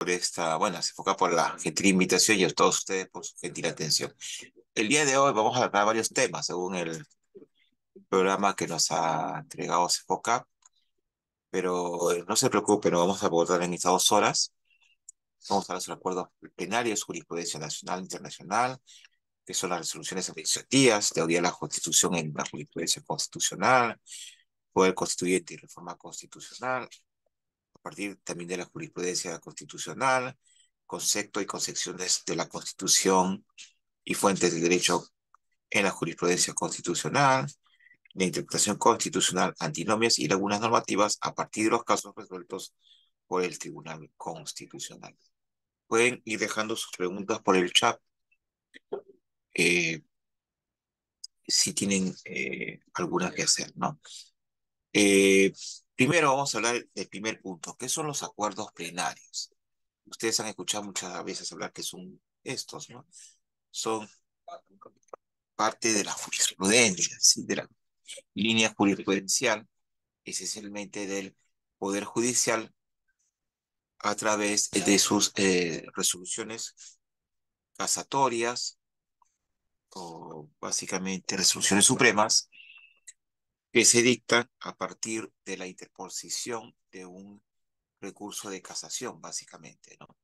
por esta, bueno, se enfoca por la gentil invitación y a todos ustedes por su gentil atención. El día de hoy vamos a tratar varios temas según el programa que nos ha entregado CEFOCAP, pero no se preocupen, lo vamos a abordar en estas 2 horas. Vamos a hablar sobre acuerdos plenarios, jurisprudencia nacional e internacional, que son las resoluciones administrativas, teoría de la Constitución en la jurisprudencia constitucional, poder constituyente y reforma constitucional, a partir también de la jurisprudencia constitucional, concepto y concepciones de la Constitución y fuentes de derecho en la jurisprudencia constitucional, la interpretación constitucional, antinomias y lagunas normativas a partir de los casos resueltos por el Tribunal Constitucional. Pueden ir dejando sus preguntas por el chat eh, si tienen alguna que hacer, ¿no? Eh, Primero vamos a hablar del primer punto, ¿qué son los acuerdos plenarios? Ustedes han escuchado muchas veces hablar que son estos, ¿no? Son parte de la jurisprudencia, ¿sí? De la línea jurisprudencial, esencialmente del Poder Judicial, a través de sus resoluciones casatorias o básicamente resoluciones supremas que se dictan a partir de la interposición de un recurso de casación, básicamente, ¿no?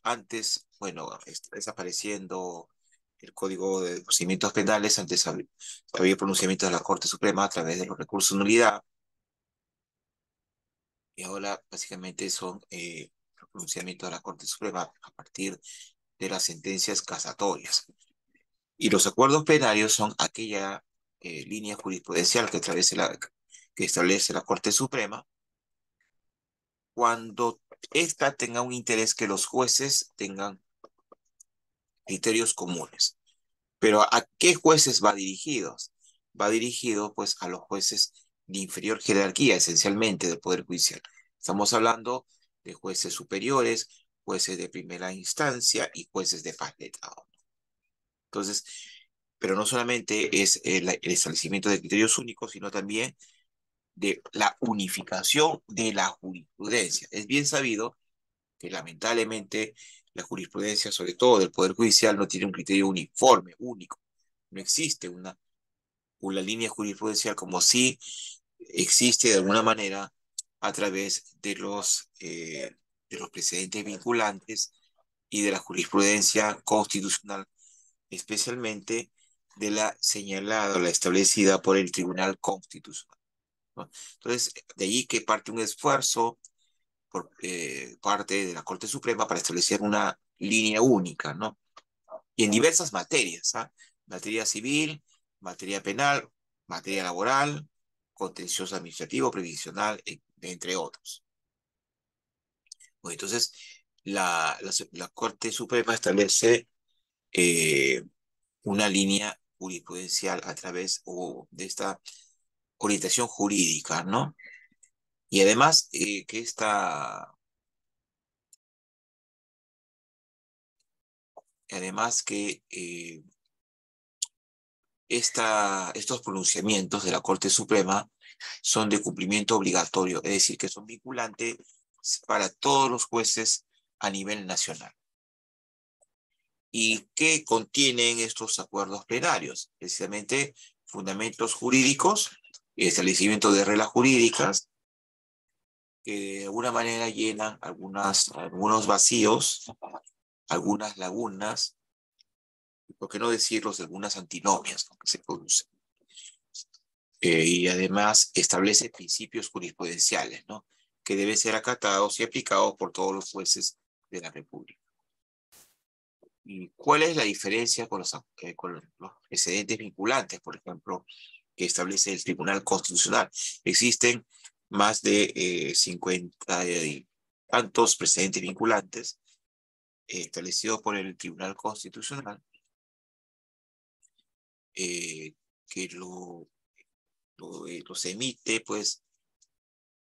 Antes, bueno, está desapareciendo el Código de Procedimientos Penales, antes había pronunciamientos de la Corte Suprema a través de los recursos de nulidad, y ahora básicamente son los pronunciamientos de la Corte Suprema a partir de las sentencias casatorias. Y los acuerdos plenarios son aquella línea jurisprudencial que establece la Corte Suprema cuando ésta tenga un interés que los jueces tengan criterios comunes. Pero ¿a qué jueces va dirigidos? Va dirigido pues a los jueces de inferior jerarquía, esencialmente del Poder Judicial. Estamos hablando de jueces superiores, jueces de primera instancia y jueces de paz letrado. Entonces, pero no solamente es el establecimiento de criterios únicos, sino también de la unificación de la jurisprudencia. Es bien sabido que lamentablemente la jurisprudencia, sobre todo del Poder Judicial, no tiene un criterio uniforme, único. No existe una línea jurisprudencial como si existe de alguna manera a través de los precedentes vinculantes y de la jurisprudencia constitucional, especialmente de la señalada o la establecida por el Tribunal Constitucional, ¿no? Entonces, de allí que parte un esfuerzo por parte de la Corte Suprema para establecer una línea única, ¿no? Y en diversas materias, ¿ah? Materia civil, materia penal, materia laboral, contencioso administrativo, previsional, entre otros. Bueno, entonces, la Corte Suprema establece eh, una línea jurisprudencial a través de esta orientación jurídica, ¿no? Y además estos pronunciamientos de la Corte Suprema son de cumplimiento obligatorio, es decir, que son vinculantes para todos los jueces a nivel nacional. ¿Y qué contienen estos acuerdos plenarios? Precisamente fundamentos jurídicos, establecimiento de reglas jurídicas que de alguna manera llenan algunos vacíos, algunas lagunas, por qué no decirlos, algunas antinomias, ¿no?, que se producen. Y además establece principios jurisprudenciales, ¿no?, que deben ser acatados y aplicados por todos los jueces de la República. ¿Y cuál es la diferencia con los precedentes vinculantes, por ejemplo, que establece el Tribunal Constitucional? Existen más de 50 y tantos precedentes vinculantes establecidos por el Tribunal Constitucional que los emite pues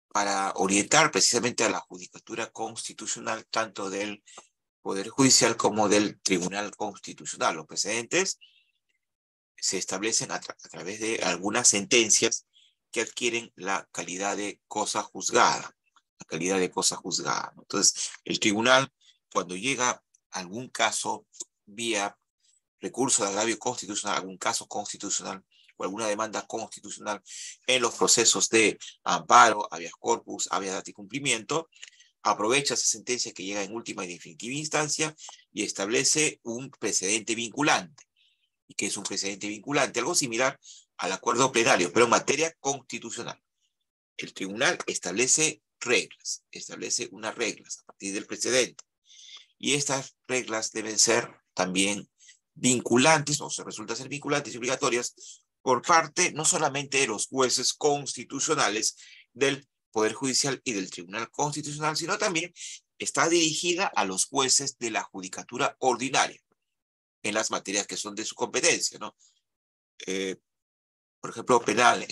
para orientar precisamente a la judicatura constitucional tanto del Poder Judicial como del Tribunal Constitucional. Los precedentes se establecen a través de algunas sentencias que adquieren la calidad de cosa juzgada. la calidad de cosa juzgada, ¿no? Entonces, el tribunal, cuando llega a algún caso vía recurso de agravio constitucional, algún caso constitucional o alguna demanda constitucional en los procesos de amparo, habeas corpus, habeas data y cumplimiento, aprovecha esa sentencia que llega en última y definitiva instancia y establece un precedente vinculante. ¿Y qué es un precedente vinculante? Algo similar al acuerdo plenario, pero en materia constitucional. El tribunal establece reglas, establece unas reglas a partir del precedente. Y estas reglas deben ser también vinculantes, o se resulta ser vinculantes y obligatorias por parte no solamente de los jueces constitucionales del Poder Judicial y del Tribunal Constitucional, sino también está dirigida a los jueces de la judicatura ordinaria en las materias que son de su competencia, ¿no? Por ejemplo, penal,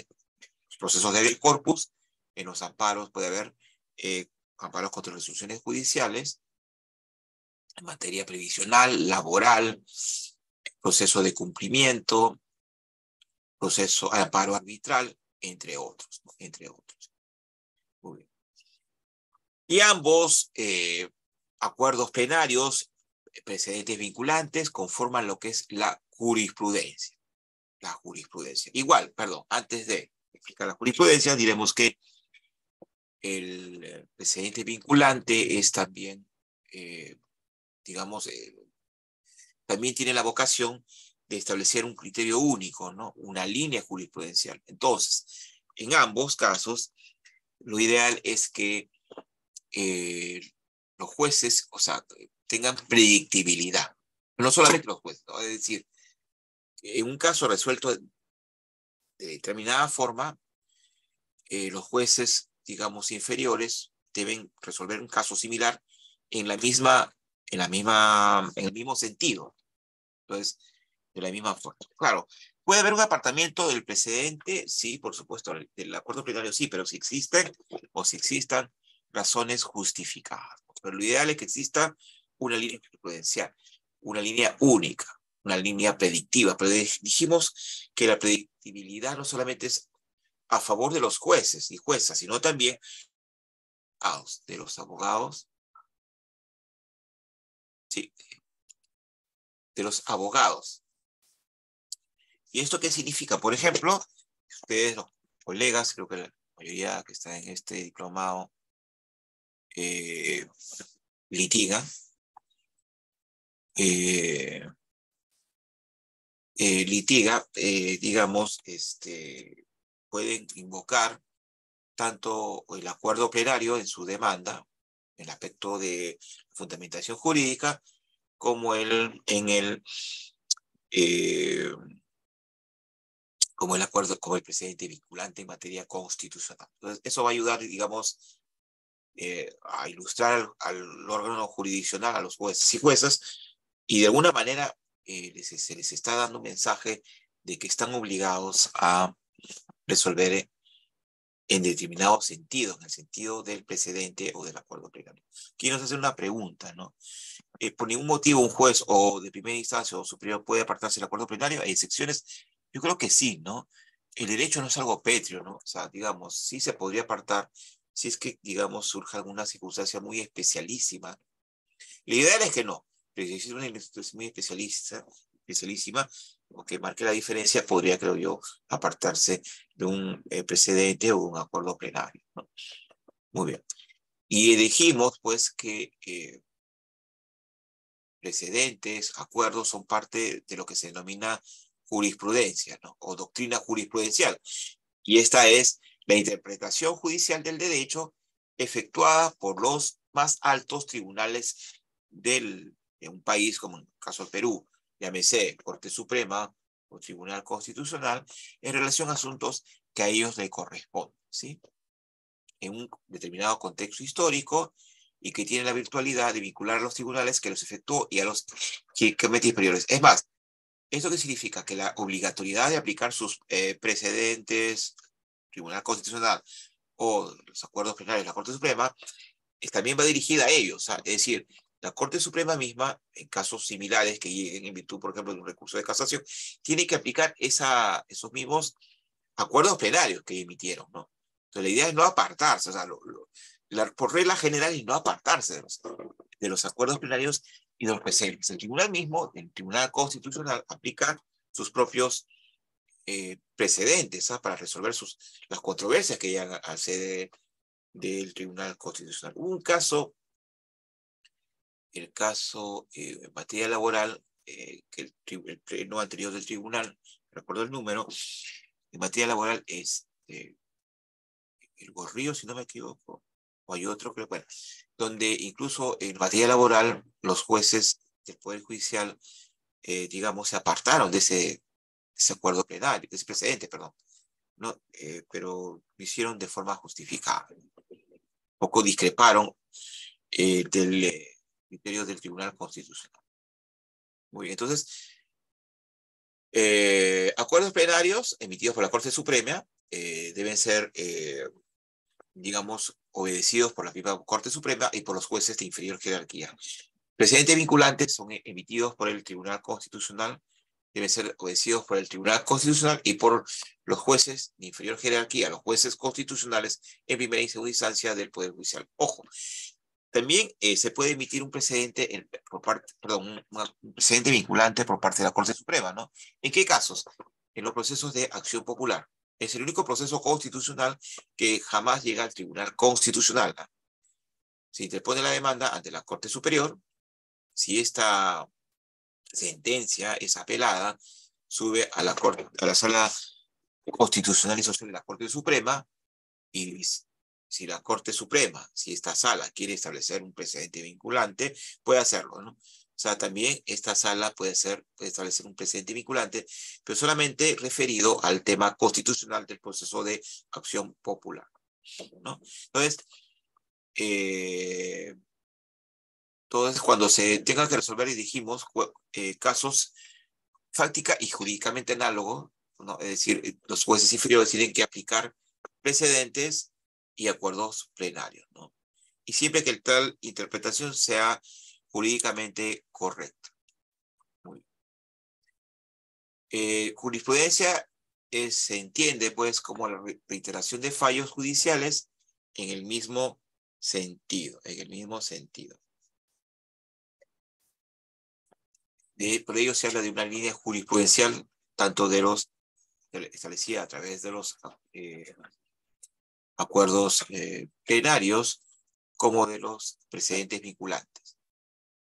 los procesos de habeas corpus, en los amparos puede haber amparos contra resoluciones judiciales, en materia previsional, laboral, proceso de cumplimiento, proceso de amparo arbitral, entre otros, ¿no? Entre otros. Muy bien. Y ambos acuerdos plenarios, precedentes vinculantes, conforman lo que es la jurisprudencia. La jurisprudencia. Igual, perdón, antes de explicar la jurisprudencia, diremos que el precedente vinculante es también, digamos, también tiene la vocación de establecer un criterio único, ¿no? Una línea jurisprudencial. Entonces, en ambos casos, lo ideal es que los jueces, o sea, tengan predictibilidad. No solamente los jueces, ¿no? Es decir, en un caso resuelto de determinada forma, los jueces, digamos, inferiores deben resolver un caso similar en la misma, en el mismo sentido. Entonces, de la misma forma. Claro, puede haber un apartamiento del precedente, sí, por supuesto, del acuerdo plenario sí, pero si existen o si existan razones justificadas. Pero lo ideal es que exista una línea jurisprudencial, una línea única, una línea predictiva. Pero dijimos que la predictibilidad no solamente es a favor de los jueces y juezas, sino también de los abogados, sí, de los abogados. ¿Y esto qué significa? Por ejemplo, ustedes, los colegas, creo que la mayoría que está en este diplomado eh, litiga, digamos, pueden invocar tanto el acuerdo plenario en su demanda, en el aspecto de fundamentación jurídica, como eh, como el acuerdo, como el precedente vinculante en materia constitucional. Entonces, eso va a ayudar, digamos, a ilustrar al órgano jurisdiccional, a los jueces y juezas, y de alguna manera se les está dando un mensaje de que están obligados a resolver en determinado sentido, en el sentido del precedente o del acuerdo plenario. Aquí nos hace una pregunta, ¿no? ¿Por ningún motivo un juez o de primera instancia o superior puede apartarse del acuerdo plenario? ¿Hay excepciones? Yo creo que sí, ¿no? El derecho no es algo pétreo, ¿no? O sea, digamos, sí se podría apartar si es que, digamos, surge alguna circunstancia muy especialísima. Lo ideal es que no, pero si es una institución muy especialísima, o que marque la diferencia, podría, creo yo, apartarse de un precedente o un acuerdo plenario, ¿no? Muy bien. Y dijimos, pues, que precedentes, acuerdos, son parte de lo que se denomina jurisprudencia, ¿no? O doctrina jurisprudencial. Y esta es la interpretación judicial del derecho efectuada por los más altos tribunales de un país, como en el caso del Perú, llámese Corte Suprema o Tribunal Constitucional, en relación a asuntos que a ellos les corresponden, ¿sí? En un determinado contexto histórico y que tiene la virtualidad de vincular a los tribunales que los efectuó y a los comités superiores. Es más, ¿esto qué significa? Que la obligatoriedad de aplicar sus precedentes, Tribunal Constitucional o los acuerdos plenarios de la Corte Suprema, también va dirigida a ellos. Es decir, la Corte Suprema misma, en casos similares que lleguen en virtud, por ejemplo, de un recurso de casación, tiene que aplicar esos mismos acuerdos plenarios que emitieron, ¿no? Entonces, la idea es no apartarse, o sea, por regla general y no apartarse de los acuerdos plenarios y de los precedentes. El tribunal mismo, el Tribunal Constitucional, aplica sus propios precedentes, ¿sabes? Para resolver las controversias que llegan a sede del Tribunal Constitucional. Hubo un caso, el caso en materia laboral, que el pleno anterior del tribunal, no recuerdo el número, en materia laboral es el Gorrío, si no me equivoco, o hay otro, creo, bueno, donde incluso en materia laboral los jueces del Poder Judicial, digamos, se apartaron de ese acuerdo plenario, de ese precedente, perdón, ¿no? Pero lo hicieron de forma justificada. Poco discreparon del criterio del Tribunal Constitucional. Muy bien, entonces, acuerdos plenarios emitidos por la Corte Suprema deben ser, digamos, obedecidos por la misma Corte Suprema y por los jueces de inferior jerarquía. Precedentes vinculantes son emitidos por el Tribunal Constitucional, deben ser obedecidos por el Tribunal Constitucional y por los jueces de inferior jerarquía, los jueces constitucionales en primera y segunda instancia del Poder Judicial. Ojo, también se puede emitir un precedente, un precedente vinculante por parte de la Corte Suprema, ¿no? ¿En qué casos? En los procesos de acción popular. Es el único proceso constitucional que jamás llega al Tribunal Constitucional, ¿no? Se interpone la demanda ante la Corte Superior. Si esta sentencia es apelada, sube a la Sala Constitucional y Social de la Corte Suprema, y si la Corte Suprema, si esta sala quiere establecer un precedente vinculante, puede hacerlo, ¿no? O sea, también esta sala puede establecer un precedente vinculante, pero solamente referido al tema constitucional del proceso de acción popular, ¿no? Entonces, cuando se tenga que resolver, y dijimos, casos fáctica y jurídicamente análogos, ¿no? Es decir, los jueces inferiores tienen que aplicar precedentes y acuerdos plenarios, ¿no? Y siempre que tal interpretación sea jurídicamente correcta. Muy bien. Jurisprudencia se entiende, pues, como la reiteración de fallos judiciales en el mismo sentido, por ello se habla de una línea jurisprudencial, tanto de los establecida a través de los acuerdos plenarios, como de los precedentes vinculantes.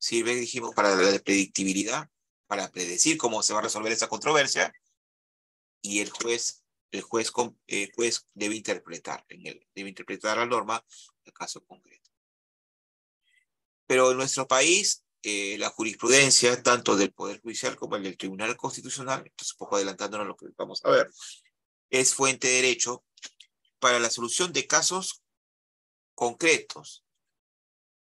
Sirve, dijimos, para la predictibilidad, para predecir cómo se va a resolver esa controversia, y el juez debe interpretar la norma en el caso concreto. Pero en nuestro país, la jurisprudencia, tanto del Poder Judicial como el del Tribunal Constitucional, entonces un poco adelantándonos a lo que vamos a ver, es fuente de derecho para la solución de casos concretos,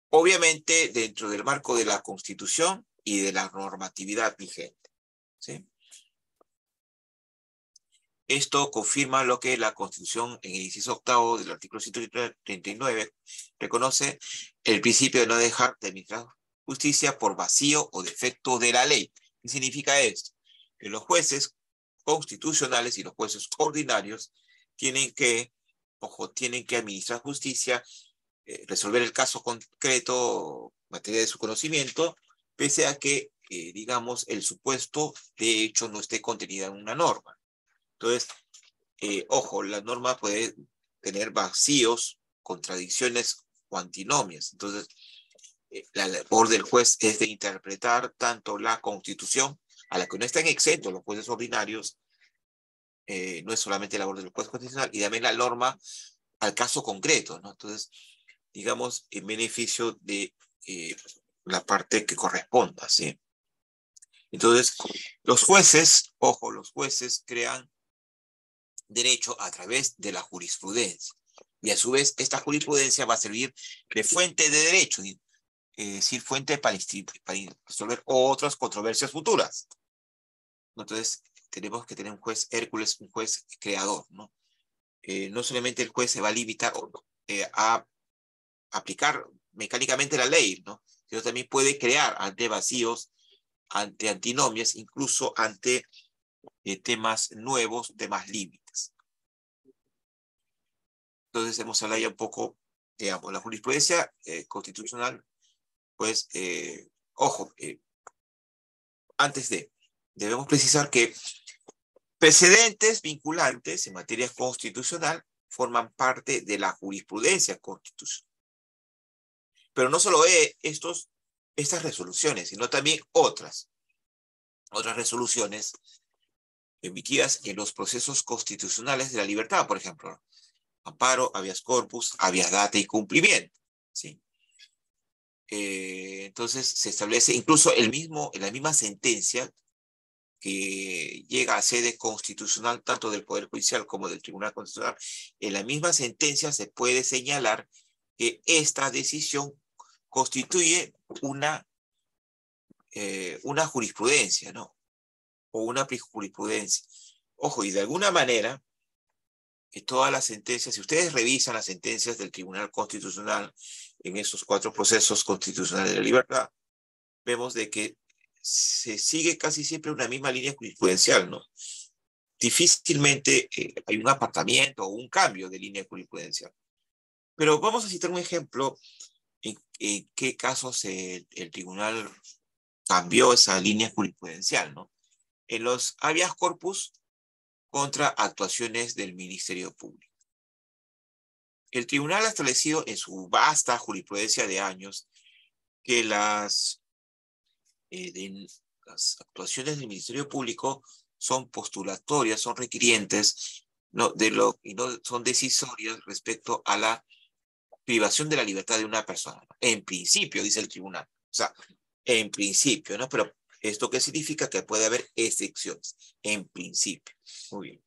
obviamente dentro del marco de la Constitución y de la normatividad vigente, ¿sí? Esto confirma lo que la Constitución, en el inciso octavo del artículo 139, reconoce: el principio de no dejar de administrar justicia por vacío o defecto de la ley. ¿Qué significa esto? Que los jueces constitucionales y los jueces ordinarios tienen que administrar justicia, resolver el caso concreto, materia de su conocimiento, pese a que, digamos, el supuesto de hecho no esté contenida en una norma. Entonces, ojo, la norma puede tener vacíos, contradicciones o antinomias. Entonces, la labor del juez es de interpretar tanto la Constitución, a la que no están exentos los jueces ordinarios, no es solamente la labor del juez constitucional, y también la norma al caso concreto, ¿no? Entonces, digamos, en beneficio de la parte que corresponda, ¿sí? Entonces, los jueces crean derecho a través de la jurisprudencia. Y a su vez, esta jurisprudencia va a servir de fuente de derecho, es decir, fuente para resolver otras controversias futuras. Entonces, tenemos que tener un juez Hércules, un juez creador, ¿no? No solamente el juez se va a limitar a aplicar mecánicamente la ley, ¿no? Sino también puede crear ante vacíos, ante antinomias, incluso ante temas nuevos, temas límites. Entonces hemos hablado ya un poco digamos, la jurisprudencia constitucional, pues, ojo, debemos precisar que precedentes vinculantes en materia constitucional forman parte de la jurisprudencia constitucional. Pero no solo estas resoluciones, sino también otras resoluciones emitidas en los procesos constitucionales de la libertad, por ejemplo, amparo, habeas corpus, habeas data y cumplimiento, ¿sí? Entonces se establece incluso en la misma sentencia que llega a sede constitucional tanto del Poder Judicial como del Tribunal Constitucional, en la misma sentencia se puede señalar que esta decisión constituye una jurisprudencia, ¿no? O una jurisprudencia. Ojo, y de alguna manera, que todas las sentencias, si ustedes revisan las sentencias del Tribunal Constitucional en esos 4 procesos constitucionales de la libertad, vemos de que se sigue casi siempre una misma línea jurisprudencial, ¿no? Difícilmente hay un apartamiento o un cambio de línea jurisprudencial. Pero vamos a citar un ejemplo en qué casos el tribunal cambió esa línea jurisprudencial, ¿no? En los habeas corpus contra actuaciones del Ministerio Público. El tribunal ha establecido en su vasta jurisprudencia de años que las actuaciones del Ministerio Público son postulatorias, son requirientes, y no son decisorias respecto a la privación de la libertad de una persona. En principio, dice el tribunal. O sea, en principio, ¿no? Pero ¿esto qué significa? Que puede haber excepciones. En principio. Muy bien.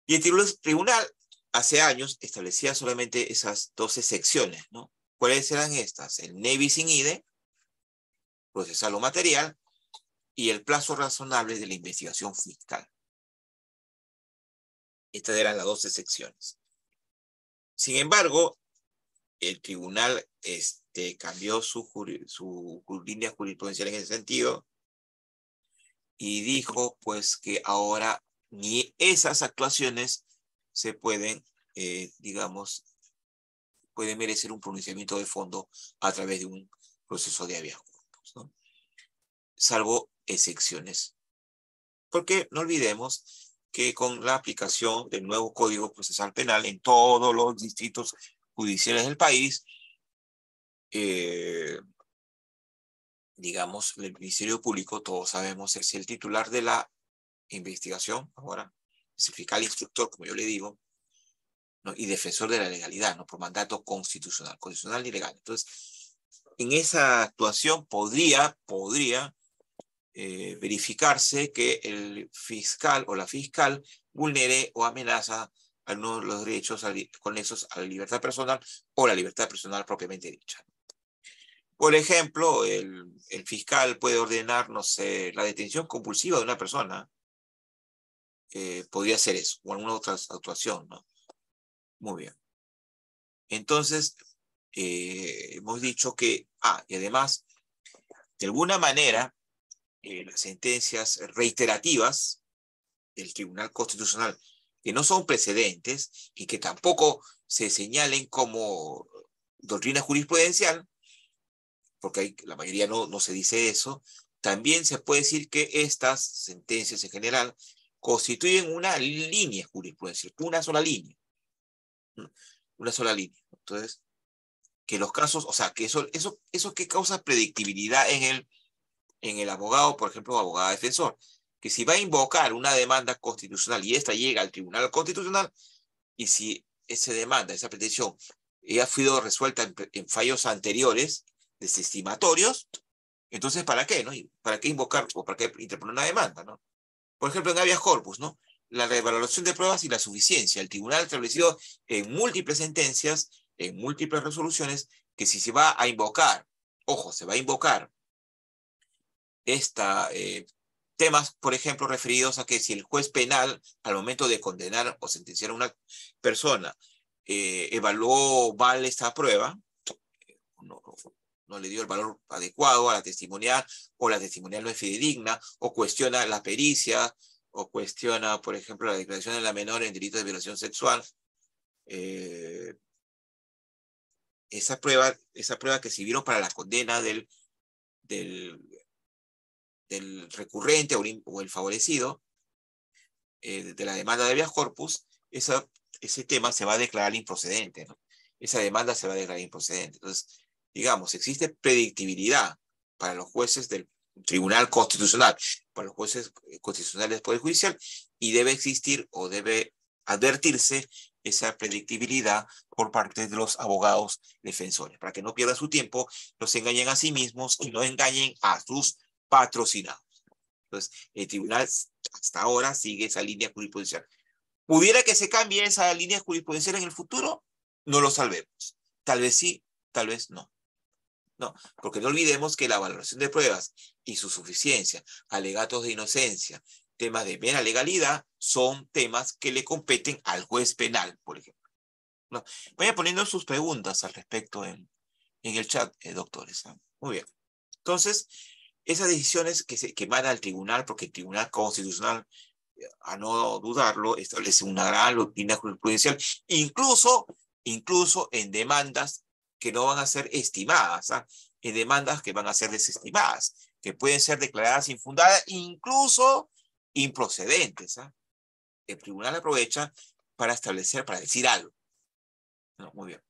Y el tribunal hace años establecía solamente esas 12 secciones, ¿no? ¿Cuáles eran estas? El ne bis in idem, procesal o material, y el plazo razonable de la investigación fiscal. Estas eran las 12 secciones. Sin embargo, el tribunal cambió su línea jurisprudencial en ese sentido y dijo pues que ahora ni esas actuaciones se pueden, digamos, pueden merecer un pronunciamiento de fondo a través de un proceso de habeas corpus, ¿no? Salvo excepciones. Porque no olvidemos que con la aplicación del nuevo Código Procesal Penal en todos los distritos judiciales del país, digamos, el Ministerio Público, todos sabemos, es el titular de la investigación, ahora, es el fiscal instructor, como yo le digo, ¿no? Y defensor de la legalidad, ¿no? Por mandato constitucional y legal. Entonces, en esa actuación podría verificarse que el fiscal o la fiscal vulnere o amenaza algunos de los derechos conexos a la libertad personal o la libertad personal propiamente dicha. Por ejemplo, el fiscal puede ordenar, no sé, la detención compulsiva de una persona. Podría ser eso, o alguna otra actuación, ¿no? Muy bien. Entonces, hemos dicho que, y además, de alguna manera, las sentencias reiterativas del Tribunal Constitucional, que no son precedentes y que tampoco se señalen como doctrina jurisprudencial, porque la mayoría no se dice eso, también se puede decir que estas sentencias en general constituyen una línea jurisprudencial, una sola línea. Una sola línea. Entonces, que los casos, o sea, que eso que causa predictibilidad en el abogado, por ejemplo, abogado defensor, que si va a invocar una demanda constitucional y esta llega al Tribunal Constitucional, y si esa demanda, esa petición, ha sido resuelta en fallos anteriores, desestimatorios, entonces, ¿para qué, no? ¿Para qué invocar o para qué interponer una demanda, no? Por ejemplo, en habeas corpus, ¿no? La revaloración de pruebas y la suficiencia. El tribunal ha establecido en múltiples sentencias, en múltiples resoluciones, que si se va a invocar, ojo, se va a invocar temas, por ejemplo, referidos a que si el juez penal, al momento de condenar o sentenciar a una persona, evaluó mal esta prueba, no le dio el valor adecuado a la testimonial, o la testimonial no es fidedigna, o cuestiona la pericia, o cuestiona, por ejemplo, la declaración de la menor en delito de violación sexual, esa prueba que sirvieron para la condena del, del recurrente o el favorecido de la demanda de habeas corpus, ese tema se va a declarar improcedente, ¿no? Esa demanda se va a declarar improcedente. Entonces, digamos, existe predictibilidad para los jueces del Tribunal Constitucional, para los jueces constitucionales del Poder Judicial, y debe existir o debe advertirse esa predictibilidad por parte de los abogados defensores, para que no pierdan su tiempo, no se engañen a sí mismos y no engañen a sus patrocinados. Entonces, el tribunal hasta ahora sigue esa línea jurisprudencial. ¿Pudiera que se cambie esa línea jurisprudencial en el futuro? No lo sabemos. Tal vez sí, tal vez no. No, porque no olvidemos que la valoración de pruebas y su suficiencia, alegatos de inocencia, temas de mera legalidad, son temas que le competen al juez penal, por ejemplo. No. Vaya poniendo sus preguntas al respecto en el chat, doctores. Muy bien. Entonces, esas decisiones que emana el tribunal, porque el Tribunal Constitucional, a no dudarlo, establece una gran línea jurisprudencial, incluso en demandas que no van a ser estimadas, ¿ah? En demandas que van a ser desestimadas, que pueden ser declaradas infundadas, incluso improcedentes, ¿ah? El tribunal aprovecha para establecer, para decir algo. No, muy bien.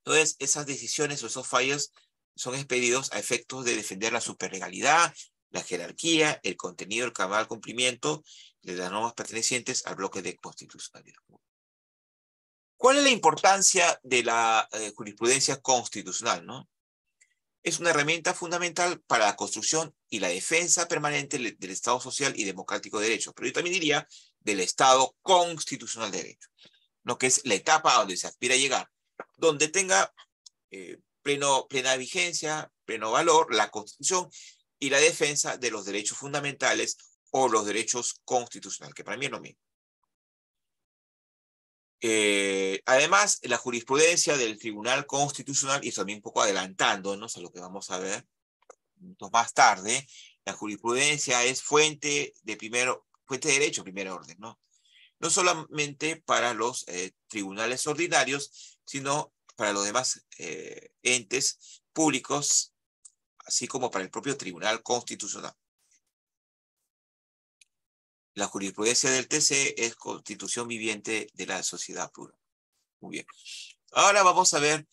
Entonces, esas decisiones o esos fallos son expedidos a efectos de defender la superlegalidad, la jerarquía, el contenido, el cabal cumplimiento de las normas pertenecientes al bloque de constitucionalidad. ¿Cuál es la importancia de la jurisprudencia constitucional, no? Es una herramienta fundamental para la construcción y la defensa permanente del Estado social y democrático de derecho, pero yo también diría del Estado constitucional de derecho, lo que es la etapa a donde se aspira a llegar, donde tenga plena vigencia, pleno valor, la Constitución y la defensa de los derechos fundamentales o los derechos constitucionales, que para mí es lo mismo. Además, la jurisprudencia del Tribunal Constitucional, y también un poco adelantándonos a lo que vamos a ver más tarde, la jurisprudencia es fuente de derecho primer orden, ¿no? No solamente para los tribunales ordinarios, sino para los demás entes públicos, así como para el propio Tribunal Constitucional. La jurisprudencia del TC es constitución viviente de la sociedad plural. Muy bien. Ahora vamos a ver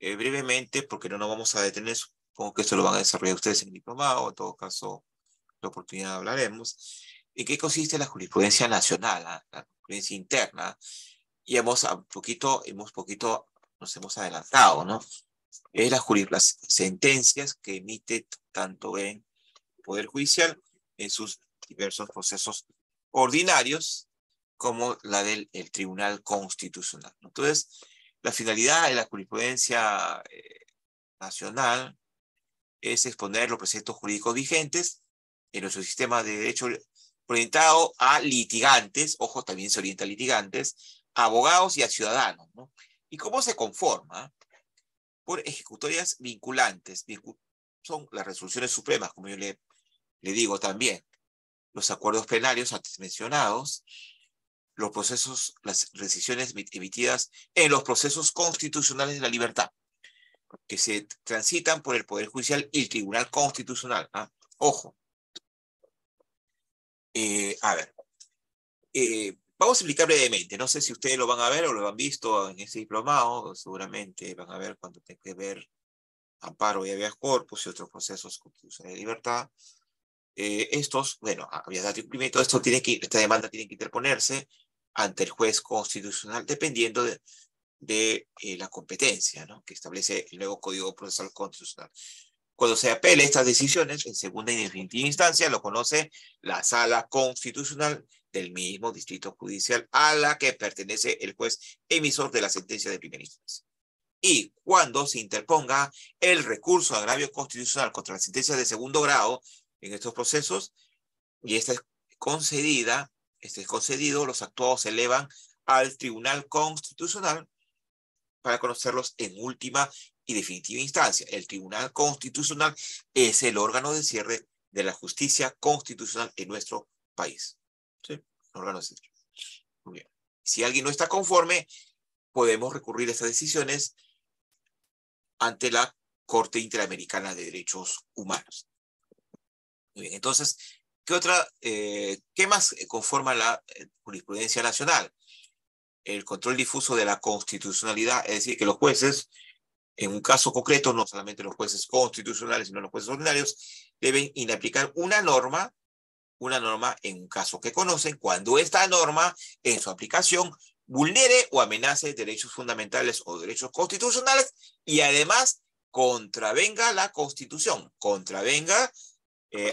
brevemente, porque no nos vamos a detener, supongo que esto lo van a desarrollar ustedes en el diplomado, en todo caso, la oportunidad hablaremos, en qué consiste la jurisprudencia nacional, la jurisprudencia interna, y nos hemos adelantado, ¿no? Es las sentencias que emite tanto en Poder Judicial, en sus diversos procesos ordinarios, como la del Tribunal Constitucional. Entonces, la finalidad de la jurisprudencia nacional es exponer los preceptos jurídicos vigentes en nuestro sistema de derecho orientado a litigantes, ojo, también se orienta a litigantes, a abogados y a ciudadanos, ¿no? ¿Y cómo se conforma? Por ejecutorias vinculantes, son las resoluciones supremas, como yo le digo también, los acuerdos plenarios antes mencionados, los procesos, las decisiones emitidas en los procesos constitucionales de la libertad, que se transitan por el Poder Judicial y el Tribunal Constitucional. ¿Ah? Ojo. A ver. Vamos a explicar brevemente. No sé si ustedes lo van a ver o lo han visto en ese diplomado. Seguramente van a ver cuando tengan que ver amparo y habeas corpus y otros procesos constitucionales de libertad. Estos, bueno, había dado cumplimiento, esta demanda tiene que interponerse ante el juez constitucional dependiendo de la competencia, ¿no? Que establece el nuevo Código Procesal Constitucional. Cuando se apele estas decisiones en segunda y definitiva instancia, lo conoce la Sala Constitucional del mismo distrito judicial a la que pertenece el juez emisor de la sentencia de primera instancia. Y cuando se interponga el recurso de agravio constitucional contra la sentencia de segundo grado en estos procesos, y esta es concedida, este es concedido, los actuados se elevan al Tribunal Constitucional para conocerlos en última y definitiva instancia. El Tribunal Constitucional es el órgano de cierre de la justicia constitucional en nuestro país. ¿Sí? El órgano de cierre. Muy bien. Si alguien no está conforme, podemos recurrir a estas decisiones ante la Corte Interamericana de Derechos Humanos. Muy bien, entonces, ¿qué más conforma la jurisprudencia nacional? El control difuso de la constitucionalidad, es decir, que los jueces, en un caso concreto, no solamente los jueces constitucionales, sino los jueces ordinarios, deben inaplicar una norma en un caso que conocen, cuando esta norma, en su aplicación, vulnere o amenace derechos fundamentales o derechos constitucionales y además contravenga la Constitución, contravenga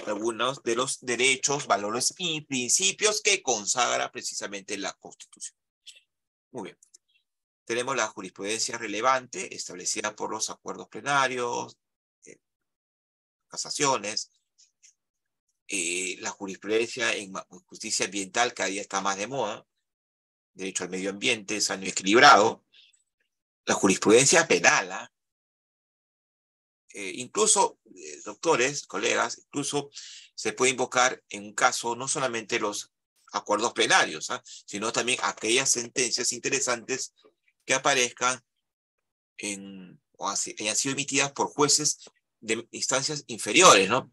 algunos de los derechos, valores y principios que consagra precisamente la Constitución. Muy bien. Tenemos la jurisprudencia relevante establecida por los acuerdos plenarios, casaciones, la jurisprudencia en justicia ambiental cada día está más de moda, derecho al medio ambiente, sano y equilibrado, la jurisprudencia penal, incluso, doctores, colegas, incluso se puede invocar en un caso no solamente los acuerdos plenarios, sino también aquellas sentencias interesantes que aparezcan o hayan sido emitidas por jueces de instancias inferiores, ¿no?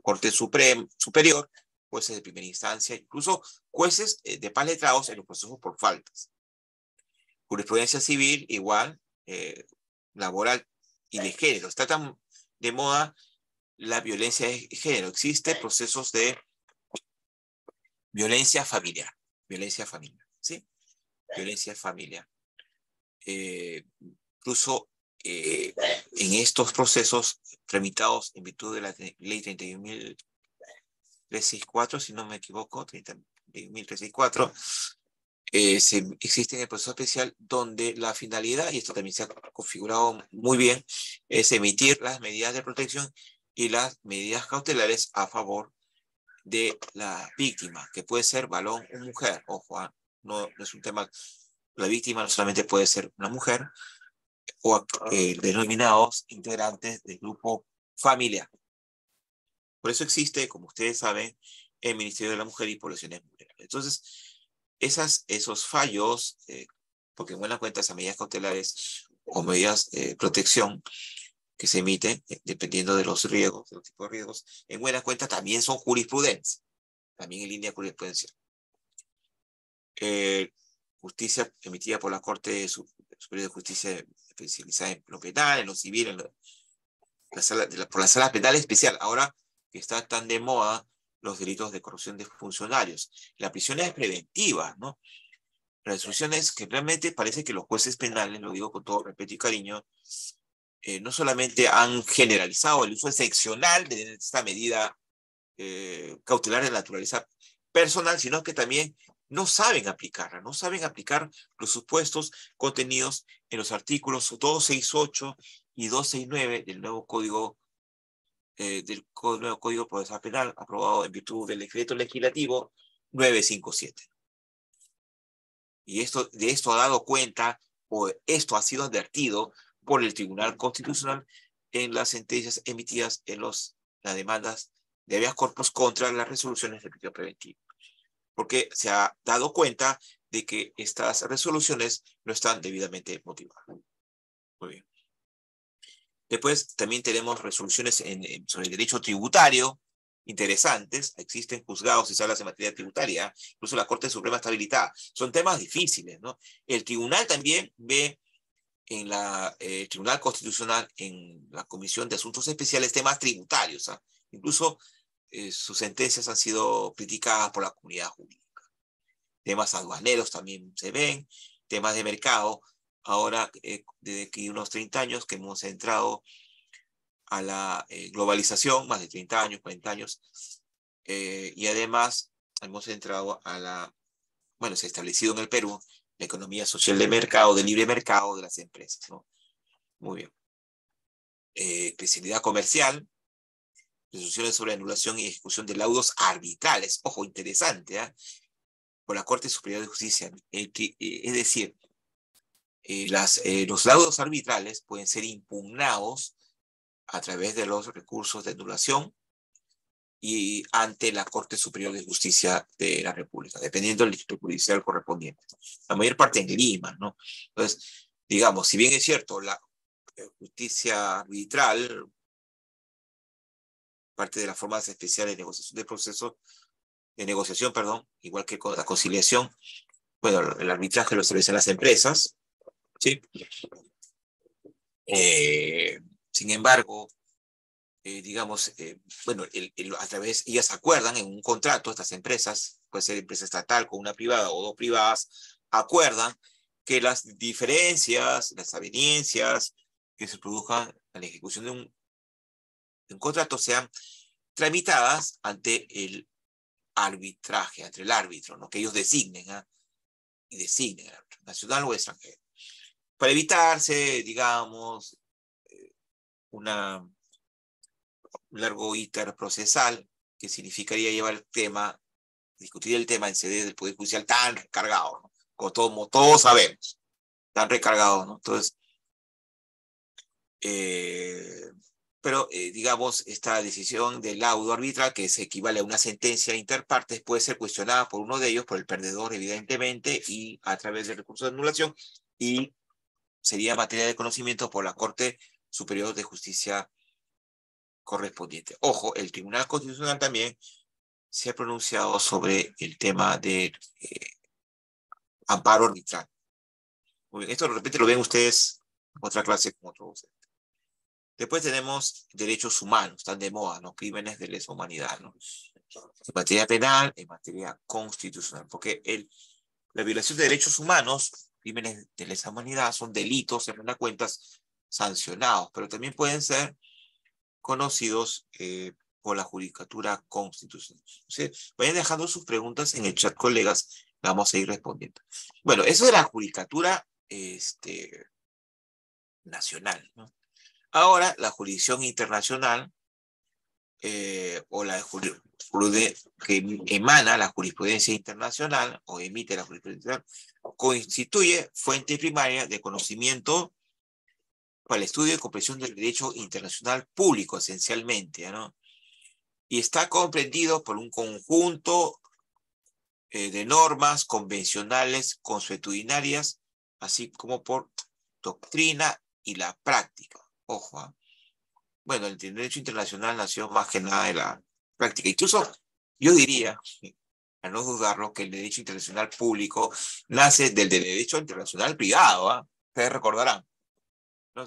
Corte Superior, jueces de primera instancia, incluso jueces de paz letrados en los procesos por faltas. Jurisprudencia civil, igual, laboral y de género. Está tan de moda la violencia de género. Existen procesos de violencia familiar, ¿sí? Violencia familiar. Incluso en estos procesos tramitados en virtud de la ley 31.364, si no me equivoco, 31.364, existe en el proceso especial donde la finalidad, y esto también se ha configurado muy bien, es emitir las medidas de protección y las medidas cautelares a favor de la víctima, que puede ser varón o mujer. Ojo, no es un tema, la víctima no solamente puede ser una mujer o denominados integrantes del grupo familiar. Por eso existe, como ustedes saben, el Ministerio de la Mujer y Poblaciones Vulnerables. Entonces, esos fallos, porque en buena cuenta esas medidas cautelares o medidas de protección que se emiten, dependiendo de los riesgos, de los tipos de riesgos, en buena cuenta también son jurisprudencia, también en línea jurisprudencial. Justicia emitida por la Corte Superior de Justicia especializada en lo penal, en lo civil, por la sala penal especial. Ahora que está tan de moda los delitos de corrupción de funcionarios. La prisión es preventiva, ¿no? La resolución es que realmente parece que los jueces penales, lo digo con todo respeto y cariño, no solamente han generalizado el uso excepcional de esta medida cautelar de naturaleza personal, sino que también no saben aplicarla, no saben aplicar los supuestos contenidos en los artículos 268 y 269 del nuevo Código nuevo Código Procesal Penal aprobado en virtud del decreto legislativo 957. Y de esto ha dado cuenta, o esto ha sido advertido por el Tribunal Constitucional en las sentencias emitidas en las demandas de habeas corpus contra las resoluciones de prisión preventiva. Porque se ha dado cuenta de que estas resoluciones no están debidamente motivadas. Muy bien. Después también tenemos resoluciones sobre el derecho tributario interesantes. Existen juzgados y salas en materia tributaria. Incluso la Corte Suprema está habilitada. Son temas difíciles, ¿no? El tribunal también ve en el Tribunal Constitucional, en la Comisión de Asuntos Especiales, temas tributarios. Incluso sus sentencias han sido criticadas por la comunidad jurídica. Temas aduaneros también se ven, temas de mercado. Ahora, desde aquí unos 30 años que hemos entrado a la globalización, más de 30 años, 40 años, y además hemos entrado se ha establecido en el Perú la economía social de mercado, de libre mercado de las empresas, ¿no? Muy bien. Especialidad comercial, resoluciones sobre anulación y ejecución de laudos arbitrales. Ojo, interesante, por la Corte Superior de Justicia. Es decir, los laudos arbitrales pueden ser impugnados a través de los recursos de anulación y ante la Corte Superior de Justicia de la República, dependiendo del distrito judicial correspondiente. La mayor parte en Lima, ¿no? Entonces, digamos, si bien es cierto, justicia arbitral, parte de las formas especiales de negociación de proceso, de negociación, perdón, igual que con la conciliación. Bueno, el arbitraje lo establecen las empresas, ¿sí? Sin embargo, digamos, bueno, a través, ellas acuerdan en un contrato, estas empresas, puede ser empresa estatal con una privada o dos privadas, acuerdan que las diferencias, las aveniencias que se produzcan en la ejecución de un contrato sean tramitadas ante el arbitraje, ante el árbitro, ¿no? Que ellos designen, ¿eh? Y designen, nacional o extranjero, para evitarse, digamos, una un largo íter procesal que significaría llevar el tema, discutir el tema en sede del Poder Judicial tan recargado, ¿no? Como todos sabemos, tan recargado, ¿no? Entonces, eh, pero digamos, esta decisión del laudo arbitral, que se equivale a una sentencia interpartes, puede ser cuestionada por uno de ellos, por el perdedor, evidentemente, y a través del recurso de anulación, y sería materia de conocimiento por la Corte Superior de Justicia correspondiente. Ojo, el Tribunal Constitucional también se ha pronunciado sobre el tema de amparo arbitral. Muy bien, esto de repente lo ven ustedes en otra clase con otro docente. Después tenemos derechos humanos, están de moda, ¿no? Crímenes de lesa humanidad, ¿no? En materia penal, en materia constitucional, porque la violación de derechos humanos, crímenes de lesa humanidad, son delitos, en una cuentas, sancionados, pero también pueden ser conocidos por la Judicatura Constitucional. Entonces, vayan dejando sus preguntas en el chat, colegas, vamos a ir respondiendo. Bueno, eso de la Judicatura nacional, ¿no? Ahora, la jurisdicción internacional o la que emana la jurisprudencia internacional o emite la jurisprudencia internacional, constituye fuente primaria de conocimiento para el estudio y comprensión del derecho internacional público, esencialmente, ¿no? Y está comprendido por un conjunto de normas convencionales consuetudinarias, así como por doctrina y la práctica. Ojo, ¿eh? Bueno, el derecho internacional nació más que nada de la práctica. Incluso yo diría, a no dudarlo, que el derecho internacional público nace del derecho internacional privado, ¿eh? Ustedes recordarán, ¿no?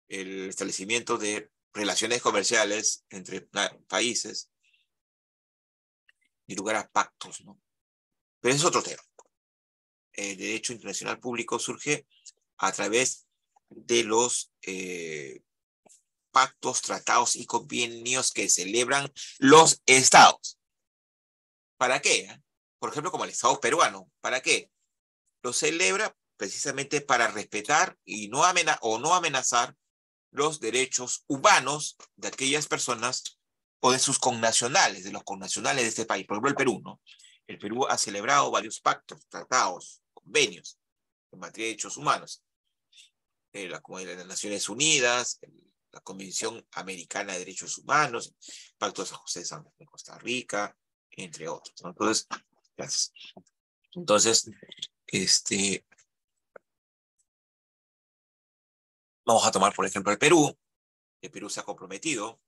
El establecimiento de relaciones comerciales entre países y lugar a pactos, ¿no? Pero es otro tema. El derecho internacional público surge a través de los pactos, tratados y convenios que celebran los estados. ¿Para qué? Por ejemplo, como el Estado peruano. ¿Para qué? Lo celebra precisamente para respetar y no amenazar los derechos humanos de aquellas personas o de sus connacionales, de los connacionales de este país. Por ejemplo, el Perú, ¿no? El Perú ha celebrado varios pactos, tratados, convenios en materia de derechos humanos. De las Naciones Unidas, la Convención Americana de Derechos Humanos, Pacto de San José de Costa Rica, entre otros, ¿no? Entonces, gracias. Entonces, vamos a tomar, por ejemplo, el Perú. El Perú se ha comprometido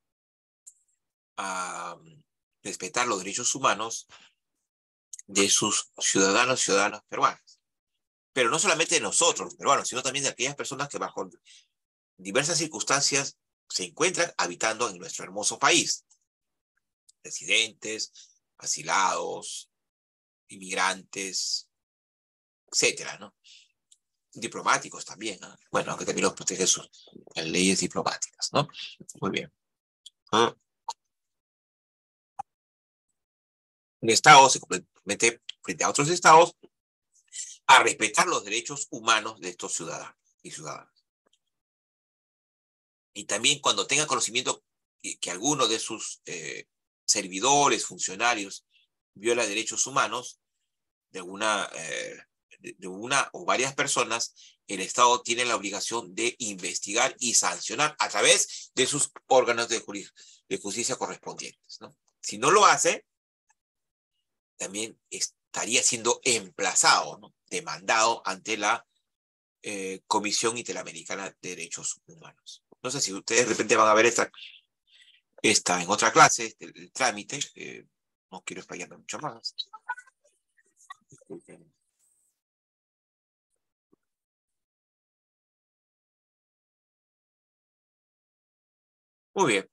a respetar los derechos humanos de sus ciudadanos y ciudadanas peruanas. Pero no solamente de nosotros, los peruanos, sino también de aquellas personas que bajo diversas circunstancias se encuentran habitando en nuestro hermoso país. Residentes, asilados, inmigrantes, etcétera, ¿no? Diplomáticos también, ¿no? Bueno, aunque también los protege sus las leyes diplomáticas, ¿no? Muy bien. Un Estado se compromete frente a otros Estados a respetar los derechos humanos de estos ciudadanos y ciudadanas. Y también cuando tenga conocimiento que alguno de sus servidores, funcionarios, viola derechos humanos de una o varias personas, el Estado tiene la obligación de investigar y sancionar a través de sus órganos de justicia correspondientes, ¿no? Si no lo hace, también estaría siendo emplazado, ¿no? Demandado ante la Comisión Interamericana de Derechos Humanos. No sé si ustedes de repente van a ver esta en otra clase, el trámite. No quiero explayarme mucho más. Disculpen. Muy bien.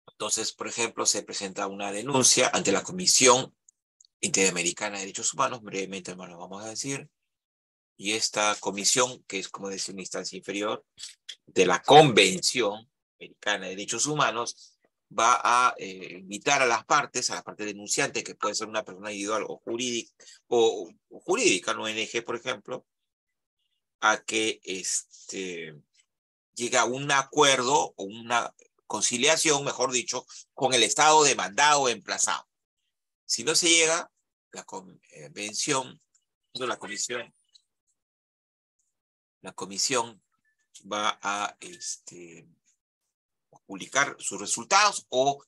Entonces, por ejemplo, se presenta una denuncia ante la Comisión Interamericana de Derechos Humanos, brevemente, hermano, vamos a decir, y esta comisión, que es como decir una instancia inferior de la Convención Americana de Derechos Humanos, va a invitar a las partes, a la parte denunciante, que puede ser una persona individual o jurídica, no ONG, por ejemplo, a que llegue a un acuerdo o una conciliación, mejor dicho, con el Estado demandado o emplazado. Si no se llega, la convención, la comisión va a publicar sus resultados o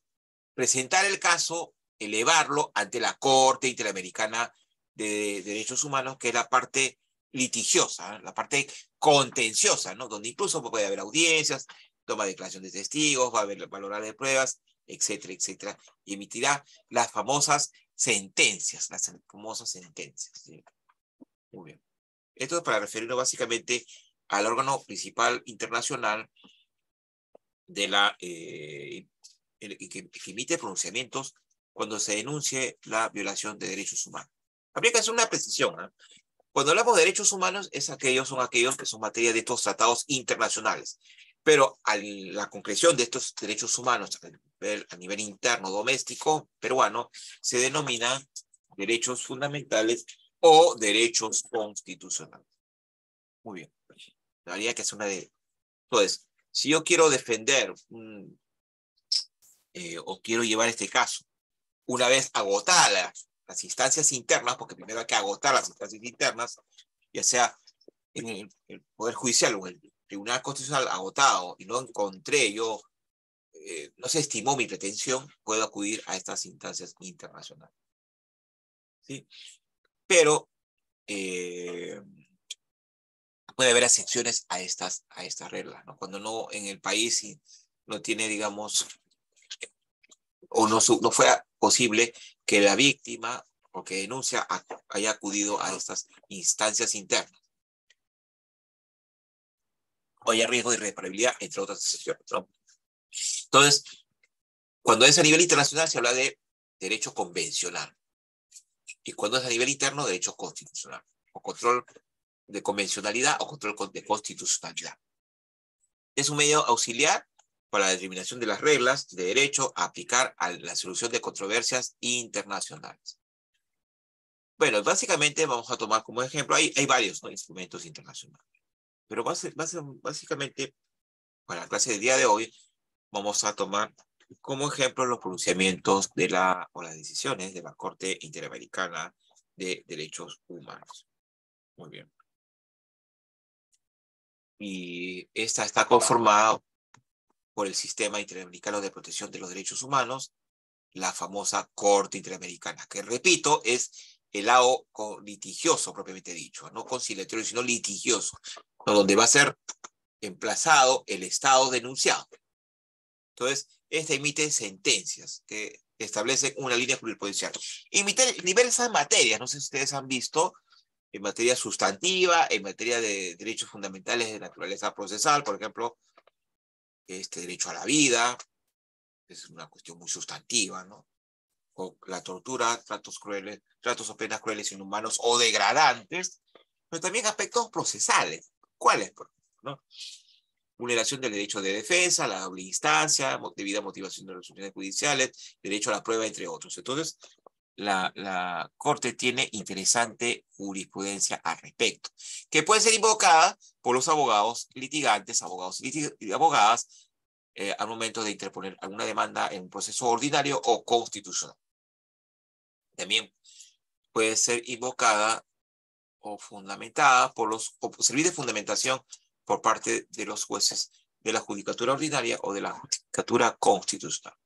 presentar el caso, elevarlo ante la Corte Interamericana de Derechos Humanos, que es la parte litigiosa, la parte contenciosa, ¿no? Donde incluso puede haber audiencias, toma de declaración de testigos, va a haber valorar de pruebas, etcétera, etcétera, y emitirá las famosas sentencias, ¿sí? Muy bien. Esto es para referirnos básicamente al órgano principal internacional de que emite pronunciamientos cuando se denuncie la violación de derechos humanos. Habría que hacer una precisión, ¿eh? Cuando hablamos de derechos humanos, son aquellos que son materia de estos tratados internacionales. Pero la concreción de estos derechos humanos a nivel interno, doméstico, peruano, se denomina derechos fundamentales o derechos constitucionales. Muy bien. Habría que hacer una de... Entonces, si yo quiero defender o quiero llevar este caso, una vez agotadas las instancias internas, porque primero hay que agotar las instancias internas, ya sea en el Poder Judicial o en el Tribunal Constitucional agotado, y no encontré yo, no se estimó mi pretensión, puedo acudir a estas instancias internacionales. ¿Sí? Pero puede haber excepciones a estas reglas, ¿no? Cuando no en el país no tiene, digamos, o no fue posible que la víctima o que denuncia haya acudido a estas instancias internas. O haya riesgo de irreparabilidad, entre otras excepciones, ¿no? Entonces, cuando es a nivel internacional se habla de derecho convencional. Y cuando es a nivel interno, derecho constitucional. O control de convencionalidad o control de constitucionalidad. Es un medio auxiliar para la determinación de las reglas de derecho a aplicar a la solución de controversias internacionales. Bueno, básicamente vamos a tomar como ejemplo, hay varios, ¿no?, instrumentos internacionales. Pero básicamente, para la clase del día de hoy, vamos a tomar como ejemplo los pronunciamientos o las decisiones de la Corte Interamericana de Derechos Humanos. Muy bien. Y esta está conformada por el Sistema Interamericano de Protección de los Derechos Humanos, la famosa Corte Interamericana, que repito, es el lado litigioso propiamente dicho, no conciliatorio, sino litigioso, donde va a ser emplazado el Estado denunciado. Entonces, esta emite sentencias que establecen una línea jurisprudencial. Emite diversas materias, no sé si ustedes han visto, en materia sustantiva, en materia de derechos fundamentales de naturaleza procesal, por ejemplo, derecho a la vida, es una cuestión muy sustantiva, ¿no? O la tortura, tratos o penas crueles, inhumanos o degradantes, pero también aspectos procesales. ¿Cuáles? ¿No? Vulneración del derecho de defensa, la doble instancia, debida motivación de las resoluciones judiciales, derecho a la prueba, entre otros. Entonces, la Corte tiene interesante jurisprudencia al respecto, que puede ser invocada por los abogados litigantes, y abogadas, al momento de interponer alguna demanda en un proceso ordinario o constitucional. También puede ser invocada o fundamentada o servir de fundamentación por parte de los jueces de la judicatura ordinaria o de la judicatura constitucional.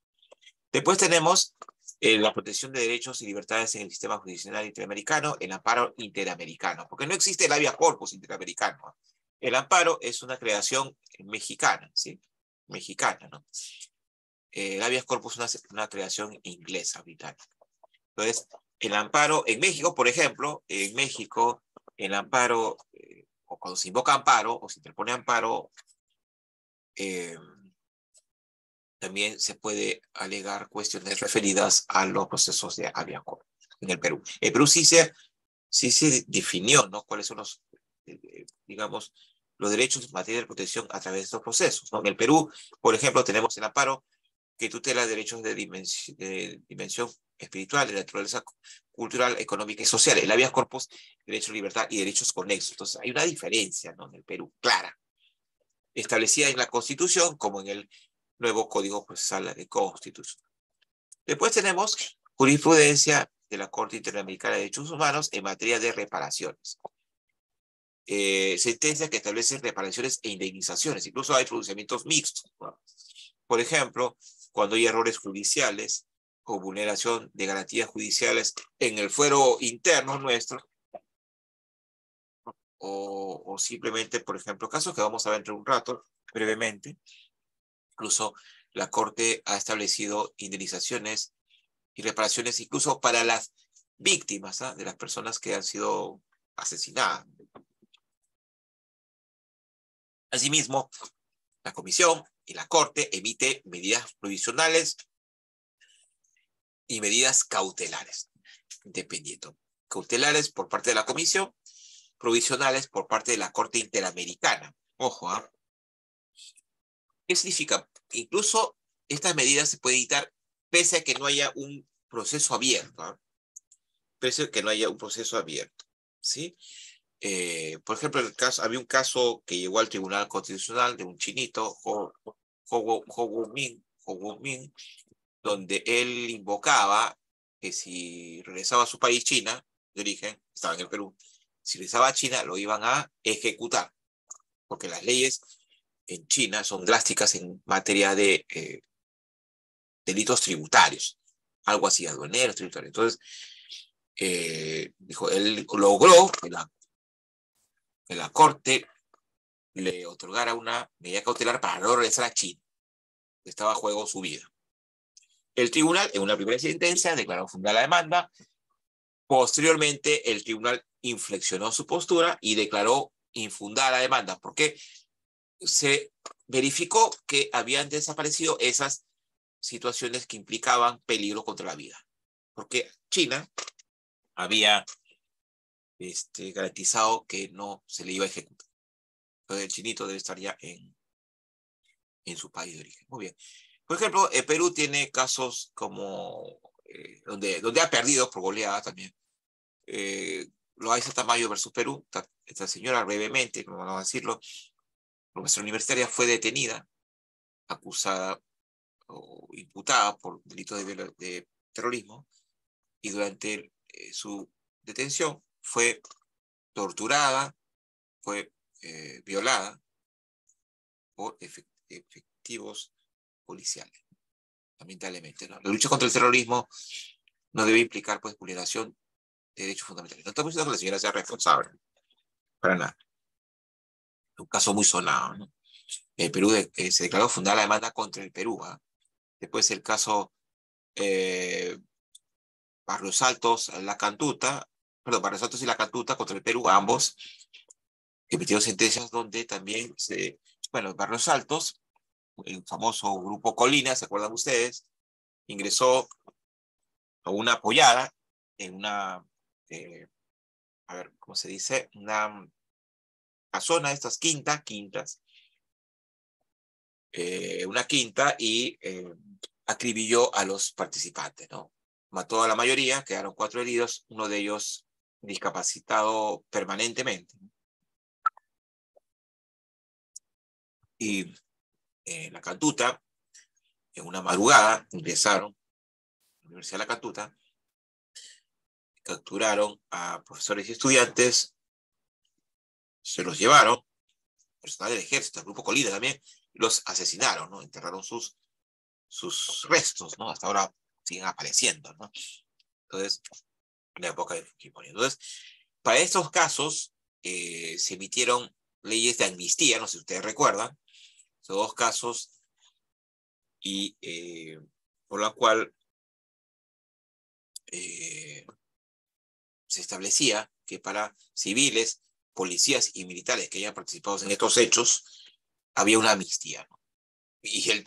Después tenemos La protección de derechos y libertades en el sistema judicial interamericano, el amparo interamericano, porque no existe el habeas corpus interamericano. El amparo es una creación mexicana, ¿sí? Mexicana, ¿no? El habeas corpus es una creación inglesa, británica. Entonces, el amparo en México, por ejemplo, en México, el amparo, o cuando se invoca amparo o se interpone amparo, también se puede alegar cuestiones referidas a los procesos de habeas corpus en el Perú. El Perú sí se definió, ¿no? Cuáles son los, digamos, los derechos en materia de protección a través de estos procesos, ¿no? En el Perú, por ejemplo, tenemos el amparo que tutela derechos de dimensión espiritual, de naturaleza cultural, económica y social. El habeas corpus, derecho a libertad y derechos conexos. Entonces, hay una diferencia, ¿no? En el Perú, clara, establecida en la Constitución como en el nuevo Código Procesal de Constitución. Después tenemos jurisprudencia de la Corte Interamericana de Derechos Humanos en materia de reparaciones. Sentencias que establecen reparaciones e indemnizaciones. Incluso hay pronunciamientos mixtos, ¿no? Por ejemplo, cuando hay errores judiciales o vulneración de garantías judiciales en el fuero interno nuestro, o simplemente, por ejemplo, casos que vamos a ver dentro de un rato, brevemente, incluso la Corte ha establecido indemnizaciones y reparaciones incluso para las víctimas, ¿eh? De las personas que han sido asesinadas. Asimismo, la Comisión y la Corte emite medidas provisionales y medidas cautelares, dependiendo. Cautelares por parte de la Comisión, provisionales por parte de la Corte Interamericana. Ojo, ¿eh? ¿Qué significa? Incluso estas medidas se pueden dictar pese a que no haya un proceso abierto, ¿eh? Pese a que no haya un proceso abierto, ¿sí? Por ejemplo, había un caso que llegó al Tribunal Constitucional de un chinito, Ho Guomin, donde él invocaba que si regresaba a su país, China, de origen, estaba en el Perú, si regresaba a China lo iban a ejecutar, porque las leyes en China son drásticas en materia de delitos tributarios, algo así, aduaneros, tributarios. Entonces, dijo, él logró que la Corte le otorgara una medida cautelar para no regresar a China. Estaba a juego su vida. El tribunal, en una primera sentencia, declaró fundada la demanda. Posteriormente, el tribunal inflexionó su postura y declaró infundada la demanda, porque se verificó que habían desaparecido esas situaciones que implicaban peligro contra la vida. Porque China había garantizado que no se le iba a ejecutar. Entonces, el chinito debe estar ya en su país de origen. Muy bien. Por ejemplo, Perú tiene casos como donde ha perdido por goleada también. Loaiza Tamayo versus Perú. Esta señora, brevemente, como vamos a decirlo, profesora universitaria, fue detenida, acusada o imputada por delitos de terrorismo, y durante su detención fue torturada, fue violada por efectivos policiales, lamentablemente, ¿no? La lucha contra el terrorismo no debe implicar, pues, vulneración de derechos fundamentales. No estamos diciendo que la señora sea responsable, para nada. Un caso muy sonado, ¿no? El Perú se declaró fundada la demanda contra el Perú, ¿eh? Después el caso Barrios Altos, Barrios Altos y La Cantuta contra el Perú, ambos emitieron sentencias donde también Barrios Altos, el famoso grupo Colina, ¿se acuerdan ustedes? Ingresó a una apoyada en una, ¿cómo se dice? Una zona de estas quintas, una quinta, y acribilló a los participantes, ¿no? Mató a la mayoría, quedaron 4 heridos, uno de ellos discapacitado permanentemente. Y en La Cantuta, en una madrugada, ingresaron a la Universidad de La Cantuta, capturaron a profesores y estudiantes, se los llevaron, personal del ejército, el grupo Colina también, los asesinaron, ¿no? Enterraron sus restos, ¿no? Hasta ahora siguen apareciendo, ¿no? Entonces, en la época de Fujimori. Entonces, para estos casos se emitieron leyes de amnistía, no sé si ustedes recuerdan, esos dos casos, y por la cual se establecía que para civiles, policías y militares que hayan participado en estos hechos, había una amnistía, ¿no? Y el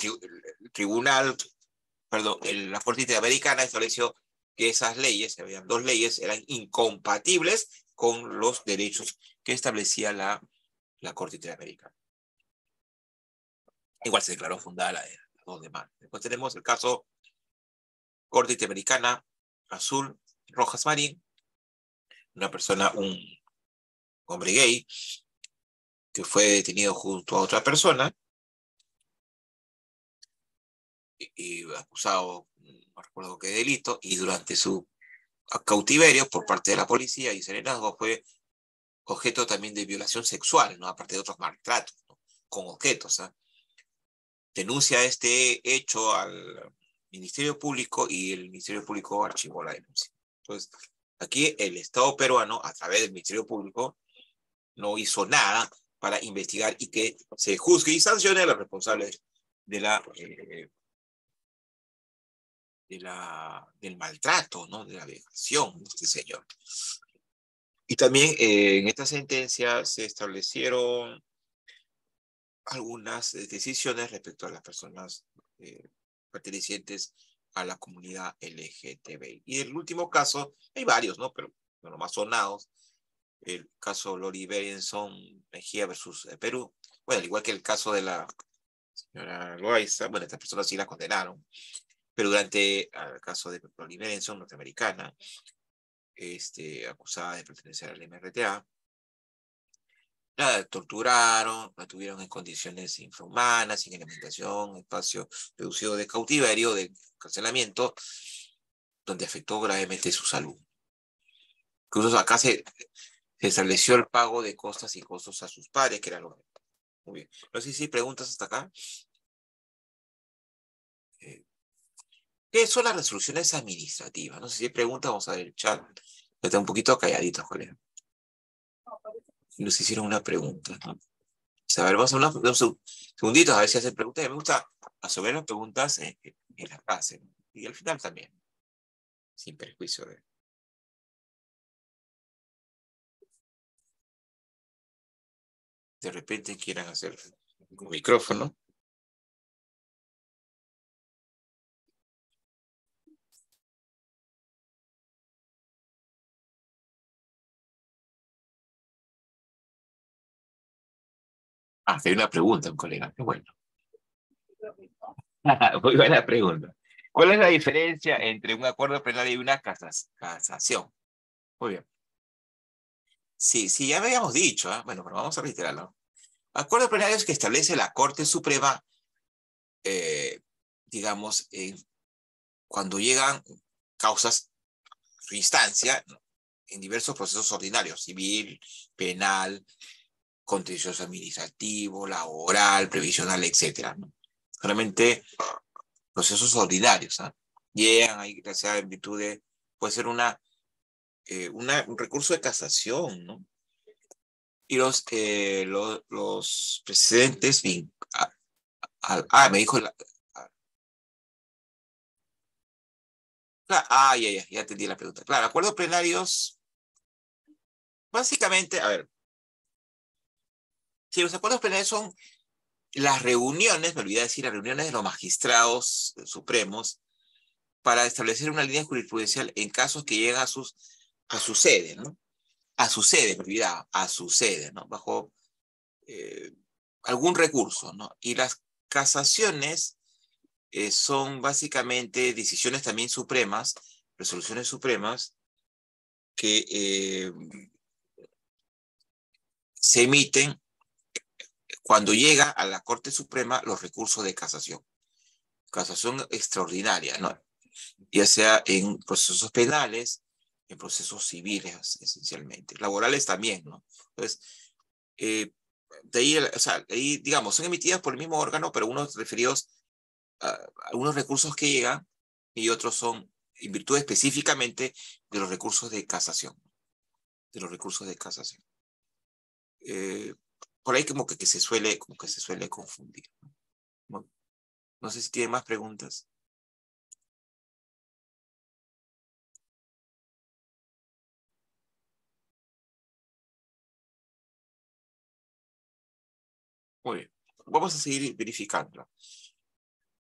tribunal, perdón, la Corte Interamericana estableció que esas leyes, habían dos leyes, eran incompatibles con los derechos que establecía la Corte Interamericana. Igual se declaró fundada las dos demás. Después tenemos el caso Corte Interamericana Azul Rojas Marín, una persona, un hombre gay, que fue detenido junto a otra persona y acusado, no recuerdo qué delito, y durante su cautiverio por parte de la policía y serenazgo fue objeto también de violación sexual, ¿no? Aparte de otros maltratos, ¿no? Con objetos, ¿eh? Denuncia este hecho al Ministerio Público y el Ministerio Público archivó la denuncia. Entonces, aquí el Estado peruano, a través del Ministerio Público, no hizo nada para investigar y que se juzgue y sancione a los responsables de del maltrato, ¿no? De la vejación de este señor. Y también en esta sentencia se establecieron algunas decisiones respecto a las personas pertenecientes a la comunidad LGTBI. Y el último caso, hay varios, ¿no? Pero los más sonados, el caso Lori Berenson Mejía versus Perú. Bueno, al igual que el caso de la señora Loaiza, bueno, estas personas sí la condenaron, pero durante el caso de Lori Berenson, norteamericana, acusada de pertenecer al MRTA, la torturaron, la tuvieron en condiciones infrahumanas, sin alimentación, espacio reducido de cautiverio, de encarcelamiento, donde afectó gravemente su salud. Incluso acá se estableció el pago de costas y costos a sus padres, que era lo muy bien. No sé si hay preguntas hasta acá. ¿Qué son las resoluciones administrativas? No sé si hay preguntas, vamos a ver el chat. Está un poquito calladito, colega. Nos hicieron una pregunta, ¿no? A ver, vamos a unos segunditos a ver si hacen preguntas. Me gusta resolver las preguntas en la clase, ¿no? Y al final también, sin perjuicio de repente quieran hacer con micrófono. Ah, hay una pregunta, un colega. Qué bueno. Muy buena pregunta. ¿Cuál es la diferencia entre un acuerdo penal y una casación? Muy bien. Sí, sí, ya habíamos dicho, ¿eh? Bueno, pero vamos a reiterarlo. Acuerdo penal es que establece la Corte Suprema, eh, digamos, cuando llegan causas a su instancia, ¿no? En diversos procesos ordinarios, civil, penal, contencioso administrativo, laboral, previsional, etcétera, ¿no? Solamente procesos ordinarios, ¿ah? Llegan ahí, ya sea en virtud de, puede ser un recurso de casación, ¿no? Y los precedentes, me dijo, ya entendí la pregunta. Claro, acuerdos plenarios, básicamente, a ver, si los acuerdos plenarios son las reuniones, me olvidé decir, las reuniones de los magistrados supremos para establecer una línea jurisprudencial en casos que llegan a su sede, ¿no? A su sede, me olvidaba, a su sede, ¿no? Bajo eh, algún recurso, ¿no? Y las casaciones son básicamente decisiones también supremas, resoluciones supremas, que se emiten cuando llega a la Corte Suprema los recursos de casación. Casación extraordinaria, ¿no? Ya sea en procesos penales, en procesos civiles, esencialmente. Laborales también, ¿no? Entonces, eh, de ahí, o sea, de ahí, digamos, son emitidas por el mismo órgano, pero unos referidos a algunos recursos que llegan y otros son en virtud específicamente de los recursos de casación. De los recursos de casación. Por ahí como que se suele confundir. ¿No? No sé si tiene más preguntas. Muy bien. Vamos a seguir verificando.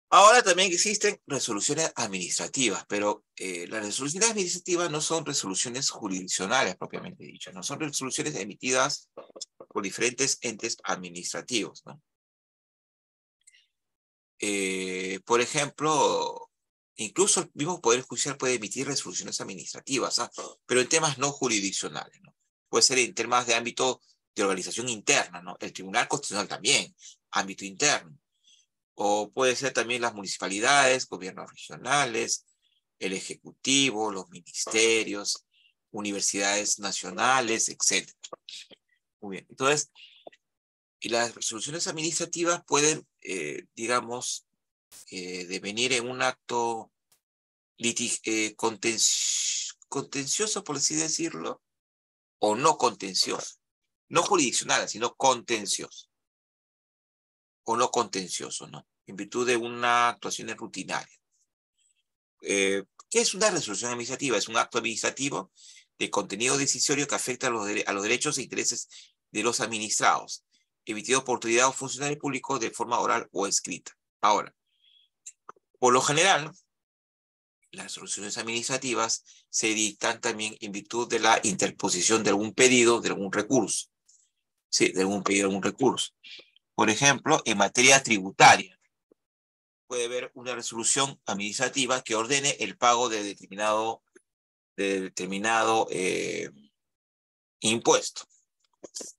Ahora también existen resoluciones administrativas, pero las resoluciones administrativas no son resoluciones jurisdiccionales propiamente dichas, no son resoluciones emitidas por diferentes entes administrativos, ¿no? Por ejemplo, incluso el mismo Poder Judicial puede emitir resoluciones administrativas, ¿ah? Pero en temas no jurisdiccionales, ¿no? Puede ser en temas de ámbito de organización interna, ¿no? El Tribunal Constitucional también, ámbito interno. O puede ser también las municipalidades, gobiernos regionales, el Ejecutivo, los ministerios, universidades nacionales, etc. Muy bien. Entonces, y las resoluciones administrativas pueden, digamos, devenir en un acto contencioso, por así decirlo, o no contencioso. No jurisdiccional, sino contencioso. O no contencioso, ¿no? En virtud de una actuación rutinaria. ¿Qué es una resolución administrativa? Es un acto administrativo de contenido decisorio que afecta a los derechos e intereses de los administrados, emitido por autoridad o funcionario público de forma oral o escrita. Ahora, por lo general, las resoluciones administrativas se dictan también en virtud de la interposición de algún pedido, de algún recurso. Sí, de algún pedido, de algún recurso. Por ejemplo, en materia tributaria, puede haber una resolución administrativa que ordene el pago de determinado impuesto.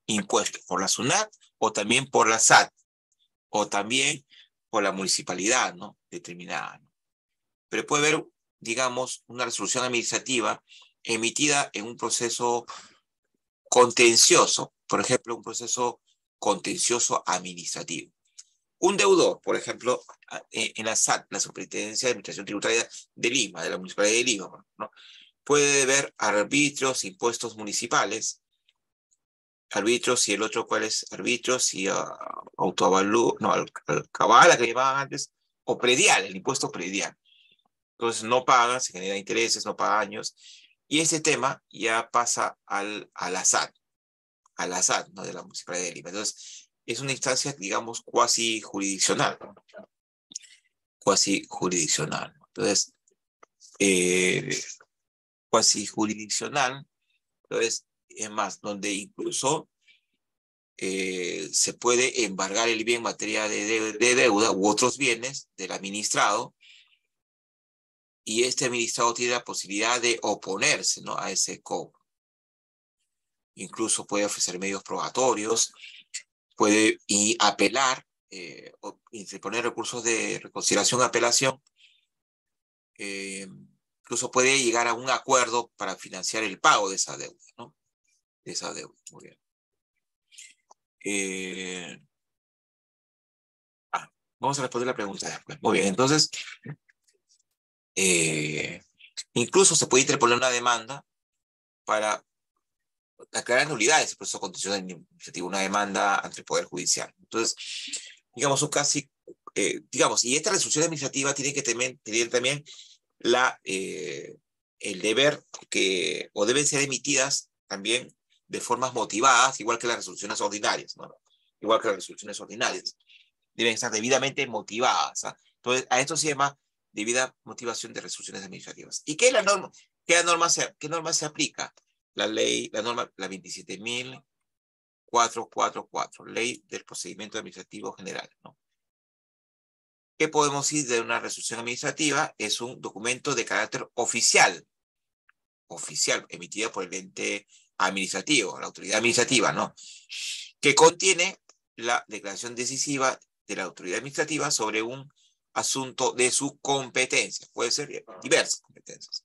Impuesto por la SUNAT o también por la SAT o también por la municipalidad, ¿no? Determinada, ¿no? Pero puede haber, digamos, una resolución administrativa emitida en un proceso contencioso, por ejemplo, un proceso contencioso administrativo. Un deudor, por ejemplo, en la SAT, la Superintendencia de Administración Tributaria de Lima, de la Municipalidad de Lima, ¿no? Puede deber arbitrios, impuestos municipales, arbitrios y el otro, ¿cuál es? Arbitrios y autoavalúo, no, cabala que llamaban antes, o predial, el impuesto predial. Entonces no pagan, se generan intereses, no pagan años, y ese tema ya pasa a la SAT, ¿no? De la Municipalidad de Lima. Entonces, es una instancia, digamos, cuasi jurisdiccional, ¿no? Cuasi jurisdiccional. Entonces, cuasi jurisdiccional, entonces, es más, donde incluso se puede embargar el bien en materia de deuda u otros bienes del administrado, y este administrado tiene la posibilidad de oponerse, ¿no? A ese cobro. Incluso puede ofrecer medios probatorios, puede apelar, o interponer recursos de reconsideración, apelación, incluso puede llegar a un acuerdo para financiar el pago de esa deuda, ¿no? De esa deuda, muy bien. Vamos a responder la pregunta después. Muy bien, entonces, incluso se puede interponer una demanda para aclarar nulidades del proceso contencioso administrativo, una demanda ante el Poder Judicial. Entonces, digamos, son casi, digamos, y esta resolución administrativa tiene que tener también el deber que, o deben ser emitidas también de formas motivadas, igual que las resoluciones ordinarias, ¿no? Igual que las resoluciones ordinarias. Deben estar debidamente motivadas, ¿ah? Entonces, a esto se llama debida motivación de resoluciones administrativas. ¿Y qué es la norma? ¿Qué norma se aplica? La norma, la 27.444, Ley del Procedimiento Administrativo General, ¿no? ¿Qué podemos decir de una resolución administrativa? Es un documento de carácter oficial, emitida por el ente administrativo, la autoridad administrativa, ¿no? Que contiene la declaración decisiva de la autoridad administrativa sobre un asunto de su competencia. Puede ser diversas competencias.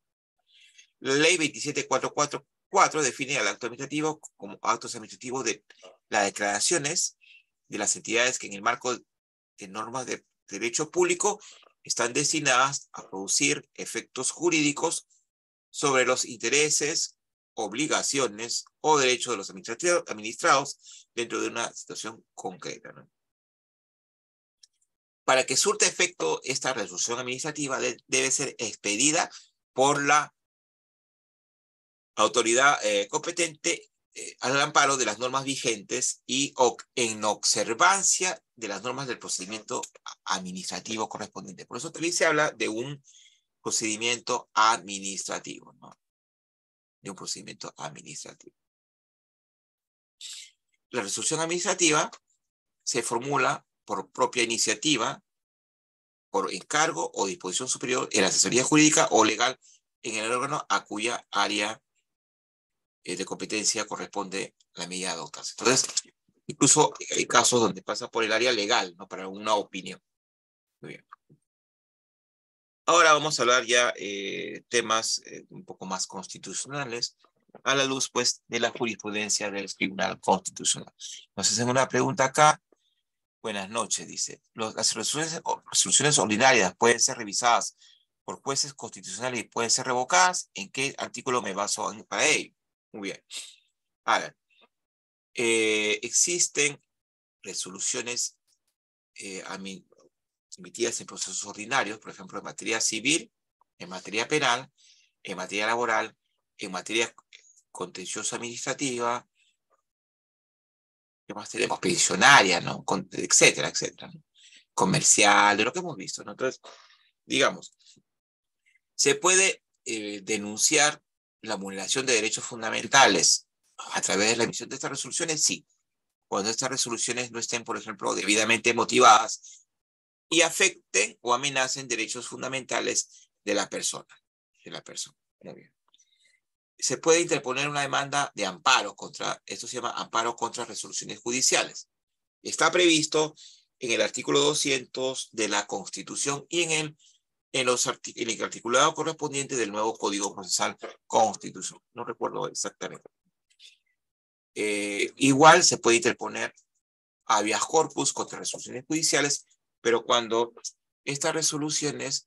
La ley 27.444 define al acto administrativo como actos administrativos de las declaraciones de las entidades que en el marco de normas de derecho público están destinadas a producir efectos jurídicos sobre los intereses, obligaciones o derechos de los administrados dentro de una situación concreta, ¿no? Para que surta efecto esta resolución administrativa debe ser expedida por la autoridad competente al amparo de las normas vigentes y en observancia de las normas del procedimiento administrativo correspondiente. Por eso también se habla de un procedimiento administrativo, ¿no? De un procedimiento administrativo. La resolución administrativa se formula por propia iniciativa, por encargo o disposición superior en la asesoría jurídica o legal en el órgano a cuya área de competencia corresponde la medida adoptada. Entonces, incluso hay casos donde pasa por el área legal, ¿no? Para una opinión. Muy bien. Ahora vamos a hablar ya temas un poco más constitucionales, a la luz, pues, de la jurisprudencia del Tribunal Constitucional. Nos hacen una pregunta acá. Buenas noches, dice. Las resoluciones ordinarias pueden ser revisadas por jueces constitucionales y pueden ser revocadas. ¿En qué artículo me baso para ello? Muy bien. Ahora, existen resoluciones emitidas en procesos ordinarios, por ejemplo, en materia civil, en materia penal, en materia laboral, en materia contenciosa administrativa, ¿qué más tenemos? Pensionaria, ¿no? Etcétera, etcétera, ¿no? Comercial, de lo que hemos visto, ¿no? Entonces, digamos, se puede denunciar la vulneración de derechos fundamentales a través de la emisión de estas resoluciones, sí. Cuando estas resoluciones no estén, por ejemplo, debidamente motivadas y afecten o amenacen derechos fundamentales de la persona. Muy bien. Se puede interponer una demanda de amparo contra, esto se llama amparo contra resoluciones judiciales. Está previsto en el artículo 200 de la Constitución y en el articulado correspondiente del nuevo Código Procesal Constitucional. No recuerdo exactamente. Igual se puede interponer habeas corpus contra resoluciones judiciales, pero cuando estas resoluciones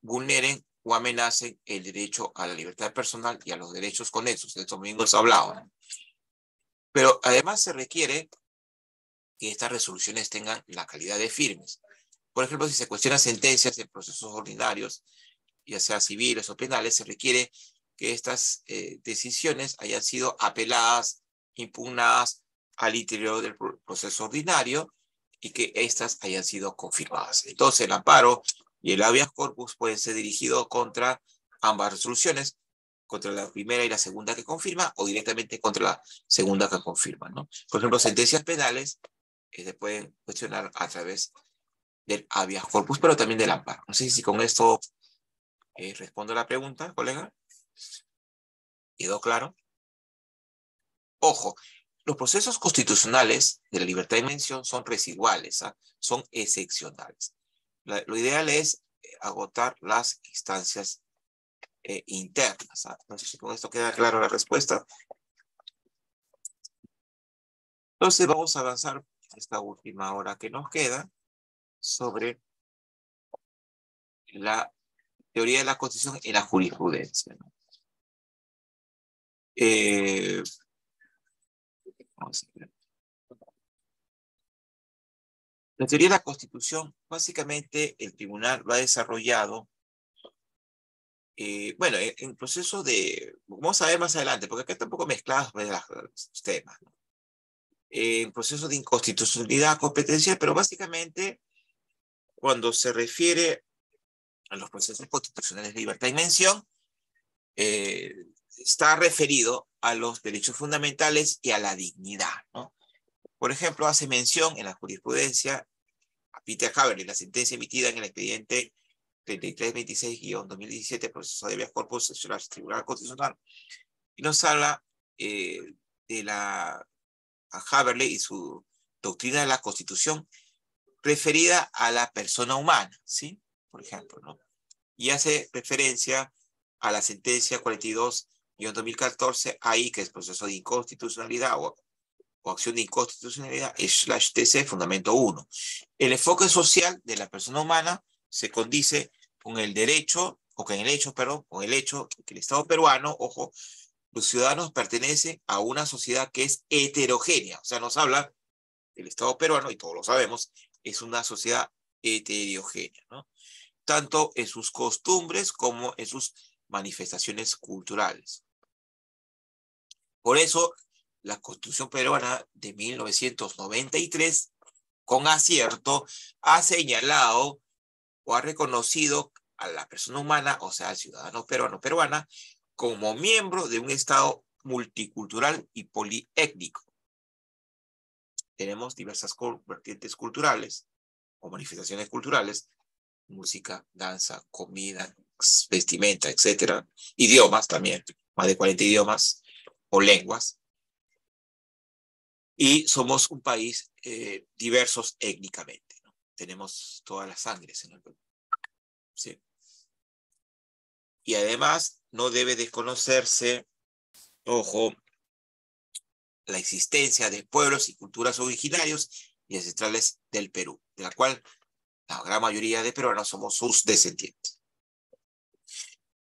vulneren o amenacen el derecho a la libertad personal y a los derechos conexos. De esto mismo hemos hablado, ¿no? Pero además se requiere que estas resoluciones tengan la calidad de firmes. Por ejemplo, si se cuestionan sentencias en procesos ordinarios, ya sea civiles o penales, se requiere que estas decisiones hayan sido apeladas, impugnadas al interior del proceso ordinario y que éstas hayan sido confirmadas. Entonces, el amparo y el habeas corpus pueden ser dirigidos contra ambas resoluciones, contra la primera y la segunda que confirma o directamente contra la segunda que confirma, ¿no? Por ejemplo, sentencias penales se pueden cuestionar a través del habeas corpus, pero también del amparo. No sé si con esto respondo a la pregunta, colega. ¿Quedó claro? Ojo, los procesos constitucionales de la libertad de invención son residuales, ¿ah? Son excepcionales. Lo ideal es agotar las instancias internas, ¿ah? No sé si con esto queda clara la respuesta. Entonces vamos a avanzar esta última hora que nos queda sobre la teoría de la Constitución y la jurisprudencia, ¿no? Vamos a ver. La teoría de la Constitución, básicamente el tribunal lo ha desarrollado, bueno, en proceso de, vamos a ver más adelante, porque acá tampoco mezclados los temas, ¿no? En proceso de inconstitucionalidad competencial, pero básicamente cuando se refiere a los procesos constitucionales de libertad y mención, está referido a los derechos fundamentales y a la dignidad, ¿no? Por ejemplo, hace mención en la jurisprudencia a Peter Haberle, la sentencia emitida en el expediente 3326-2017, proceso de habeas corpus del Tribunal Constitucional, y nos habla de a Haberle y su doctrina de la Constitución referida a la persona humana, ¿sí? Por ejemplo, ¿no? Y hace referencia a la sentencia 42-2014, ahí que es proceso de inconstitucionalidad o acción de inconstitucionalidad, /TC, fundamento 1. El enfoque social de la persona humana se condice con el derecho, o con el hecho, perdón, con el hecho que el Estado peruano, ojo, los ciudadanos pertenecen a una sociedad que es heterogénea. O sea, nos habla del Estado peruano, y todos lo sabemos, es una sociedad heterogénea, ¿no? Tanto en sus costumbres como en sus manifestaciones culturales. Por eso, la Constitución peruana de 1993, con acierto, ha señalado o ha reconocido a la persona humana, o sea, al ciudadano peruano peruana, como miembro de un Estado multicultural y poliétnico. Tenemos diversas vertientes culturales o manifestaciones culturales, música, danza, comida, vestimenta, etcétera, idiomas también, más de 40 idiomas o lenguas, y somos un país diversos étnicamente, ¿no? Tenemos todas las sangres en el Perú. Sí. Y además no debe desconocerse, ojo, la existencia de pueblos y culturas originarios y ancestrales del Perú, de la cual la gran mayoría de peruanos somos sus descendientes.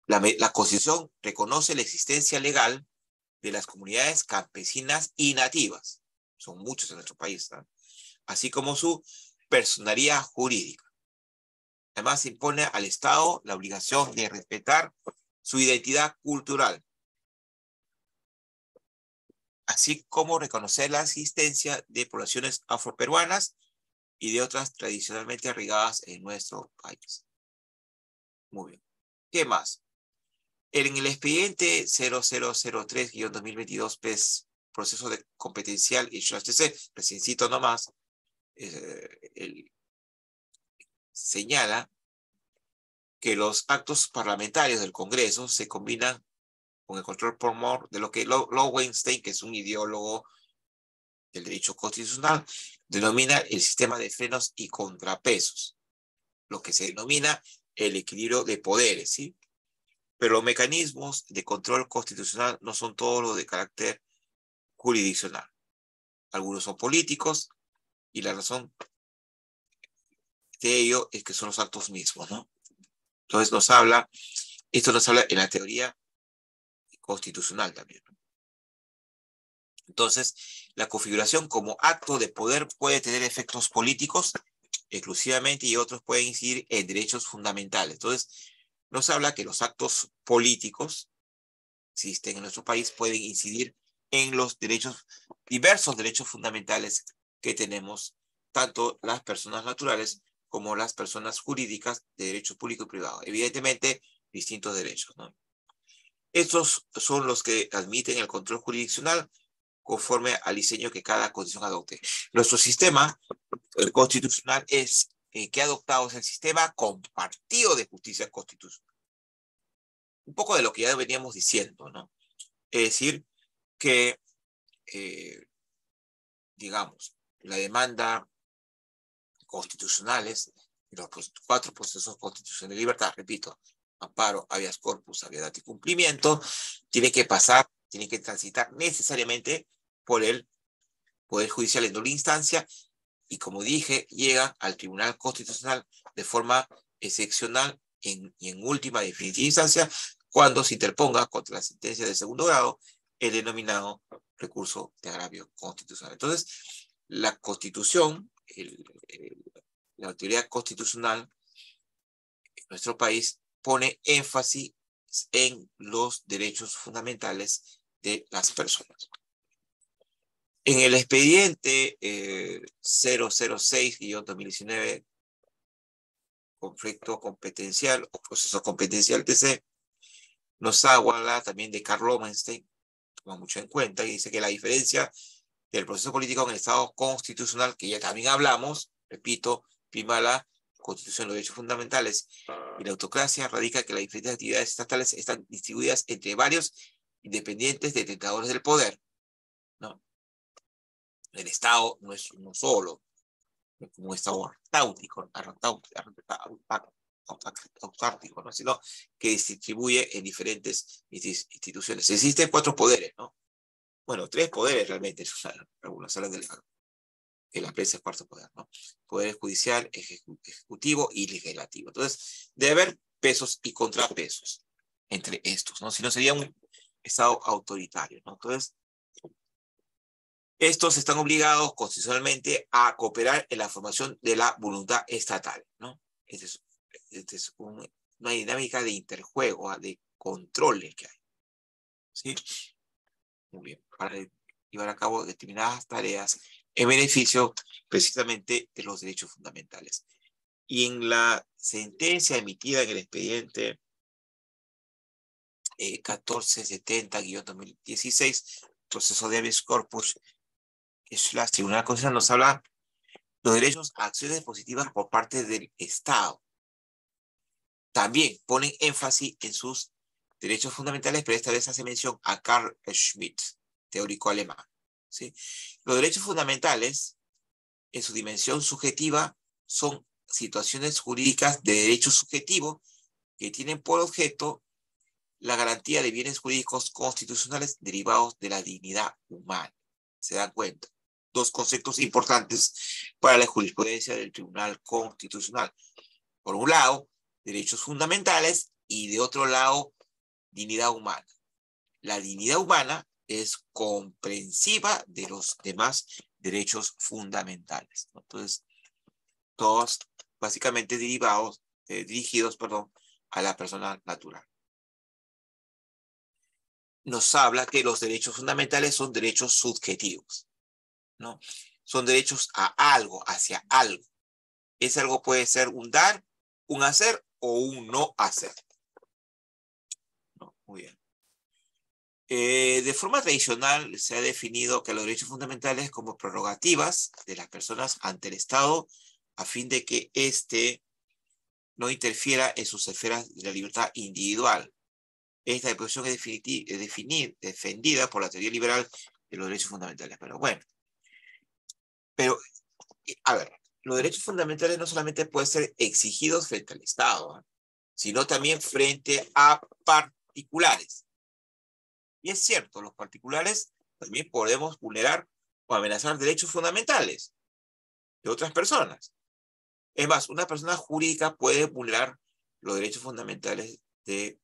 La Constitución reconoce la existencia legal de las comunidades campesinas y nativas, son muchos en nuestro país, ¿no? Así como su personería jurídica. Además, impone al Estado la obligación de respetar su identidad cultural, así como reconocer la existencia de poblaciones afroperuanas y de otras tradicionalmente arraigadas en nuestro país. Muy bien. ¿Qué más? En el expediente 0003-2022 PES, proceso de competencial y HTC, recién cito nomás, señala que los actos parlamentarios del Congreso se combinan con el control por mor de lo que Lowenstein, que es un ideólogo del derecho constitucional, denomina el sistema de frenos y contrapesos, lo que se denomina el equilibrio de poderes, ¿sí? Pero los mecanismos de control constitucional no son todos los de carácter jurisdiccional. Algunos son políticos y la razón de ello es que son los actos mismos, ¿no? Entonces esto nos habla en la teoría constitucional también, ¿no? Entonces, la configuración como acto de poder puede tener efectos políticos exclusivamente y otros pueden incidir en derechos fundamentales. Entonces, nos habla que los actos políticos existen en nuestro país pueden incidir en los derechos, diversos derechos fundamentales que tenemos, tanto las personas naturales como las personas jurídicas de derecho público y privado. Evidentemente, distintos derechos, ¿no? Estos son los que admiten el control jurisdiccional conforme al diseño que cada constitución adopte. Nuestro sistema constitucional que ha adoptado es el sistema compartido de justicia constitucional. Un poco de lo que ya veníamos diciendo, ¿no? Es decir, que, digamos, la demanda constitucionales, los 4 procesos constitucionales de libertad, repito, amparo, habeas corpus, habeas y cumplimiento, tiene que transitar necesariamente por el Poder Judicial en doble instancia y, como dije, llega al Tribunal Constitucional de forma excepcional y en última definitiva instancia cuando se interponga contra la sentencia de segundo grado el denominado recurso de agravio constitucional. Entonces, la Constitución, la autoridad constitucional en nuestro país pone énfasis en los derechos fundamentales de las personas. En el expediente 006-2019, conflicto competencial o proceso competencial TC, nos habla también de Karl Lowenstein, toma mucho en cuenta, y dice que la diferencia del proceso político en el Estado constitucional, que ya también hablamos, repito, prima la Constitución, los derechos fundamentales, y la autocracia radica que las diferentes actividades estatales están distribuidas entre varios independientes detenedores del poder, ¿no? El Estado no es uno solo, no es como un Estado autárquico, ¿no? Sino que distribuye en diferentes instituciones. Existen 4 poderes, ¿no? Bueno, 3 poderes realmente, algunas salas del que la prensa es cuarto poder, ¿no? Poder judicial, ejecutivo y legislativo. Entonces, debe haber pesos y contrapesos entre estos, ¿no? Si no, sería un Estado autoritario, ¿no? Entonces, estos están obligados constitucionalmente a cooperar en la formación de la voluntad estatal, ¿no? Esta es una dinámica de interjuego, de controles que hay, ¿sí? Muy bien, para llevar a cabo determinadas tareas en beneficio precisamente de los derechos fundamentales. Y en la sentencia emitida en el expediente 1470-2016, proceso de habeas corpus, es la Tribunal Constitucional nos habla los derechos a acciones positivas por parte del Estado. También ponen énfasis en sus derechos fundamentales, pero esta vez hace mención a Carl Schmitt, teórico alemán, ¿sí? Los derechos fundamentales, en su dimensión subjetiva, son situaciones jurídicas de derecho subjetivo que tienen por objeto la garantía de bienes jurídicos constitucionales derivados de la dignidad humana. ¿Se dan cuenta? Dos conceptos importantes para la jurisprudencia del Tribunal Constitucional. Por un lado, derechos fundamentales y de otro lado, dignidad humana. La dignidad humana es comprensiva de los demás derechos fundamentales, ¿no? Entonces, todos básicamente dirigidos a la persona natural. Nos habla que los derechos fundamentales son derechos subjetivos, ¿no? Son derechos a algo, hacia algo. Ese algo puede ser un dar, un hacer o un no hacer. ¿No? Muy bien. De forma tradicional se ha definido que los derechos fundamentales como prerrogativas de las personas ante el Estado a fin de que éste no interfiera en sus esferas de la libertad individual. Esta posición es defendida por la teoría liberal de los derechos fundamentales. Pero bueno, a ver, los derechos fundamentales no solamente pueden ser exigidos frente al Estado, sino también frente a particulares. Y es cierto, los particulares también podemos vulnerar o amenazar derechos fundamentales de otras personas. Es más, una persona jurídica puede vulnerar los derechos fundamentales de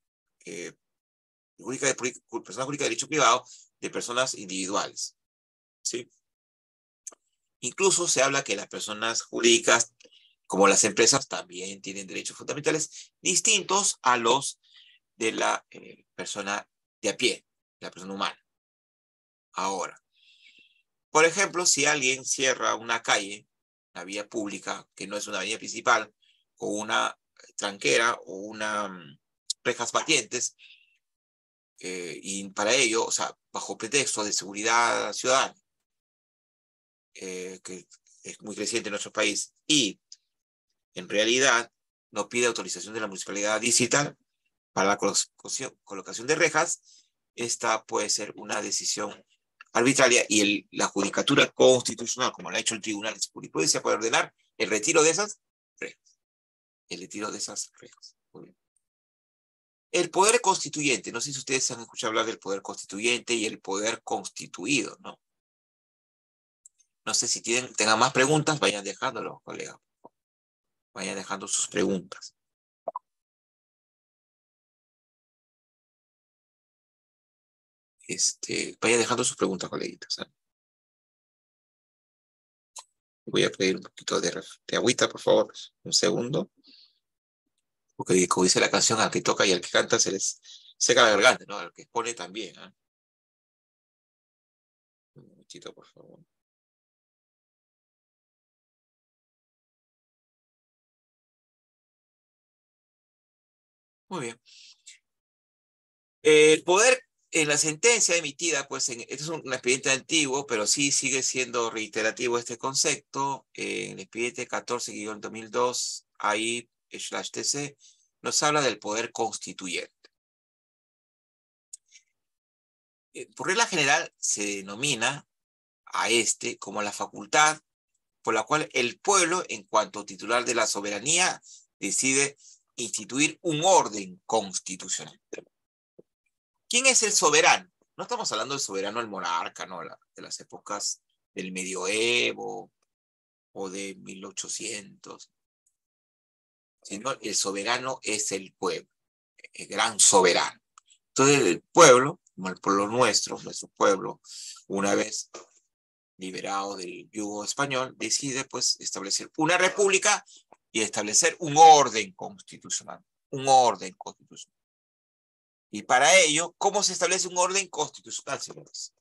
personas jurídicas de derecho privado de personas individuales, ¿sí? Incluso se habla que las personas jurídicas, como las empresas, también tienen derechos fundamentales distintos a los de la persona de a pie, la persona humana. Ahora, por ejemplo, si alguien cierra una calle, una vía pública, que no es una vía principal, con una tranquera o una rejas batientes, y para ello, o sea, bajo pretexto de seguridad ciudadana, que es muy creciente en nuestro país, y en realidad no pide autorización de la municipalidad distrital para la colocación de rejas, esta puede ser una decisión arbitraria y la judicatura constitucional, como lo ha hecho el Tribunal de Jurisprudencia, puede ordenar el retiro de esas rejas. El retiro de esas rejas. Muy bien. El poder constituyente, no sé si ustedes han escuchado hablar del poder constituyente y el poder constituido, ¿no? No sé si tengan más preguntas, vayan dejándolo, colega. Vayan dejando sus preguntas. Vayan dejando sus preguntas, coleguitas, ¿eh? Voy a pedir un poquito de agüita, por favor. Un segundo. Porque como dice la canción, al que toca y al que canta se les seca la garganta, ¿no? Al que expone también, ¿eh? Un momentito, por favor. Muy bien. El poder en la sentencia emitida, pues este es un expediente antiguo, pero sí sigue siendo reiterativo este concepto. En el expediente 14-2002, ahí, /TC, nos habla del poder constituyente. Por regla general, se denomina a este como la facultad por la cual el pueblo, en cuanto titular de la soberanía, decide instituir un orden constitucional. ¿Quién es el soberano? No estamos hablando del soberano, el monarca, ¿no? De las épocas del medioevo, o de 1800, sino el soberano es el pueblo, el gran soberano. Entonces el pueblo, como el pueblo nuestro pueblo, una vez liberado del yugo español, decide pues establecer una república y establecer un orden constitucional. Un orden constitucional. Y para ello, ¿cómo se establece un orden constitucional, señores?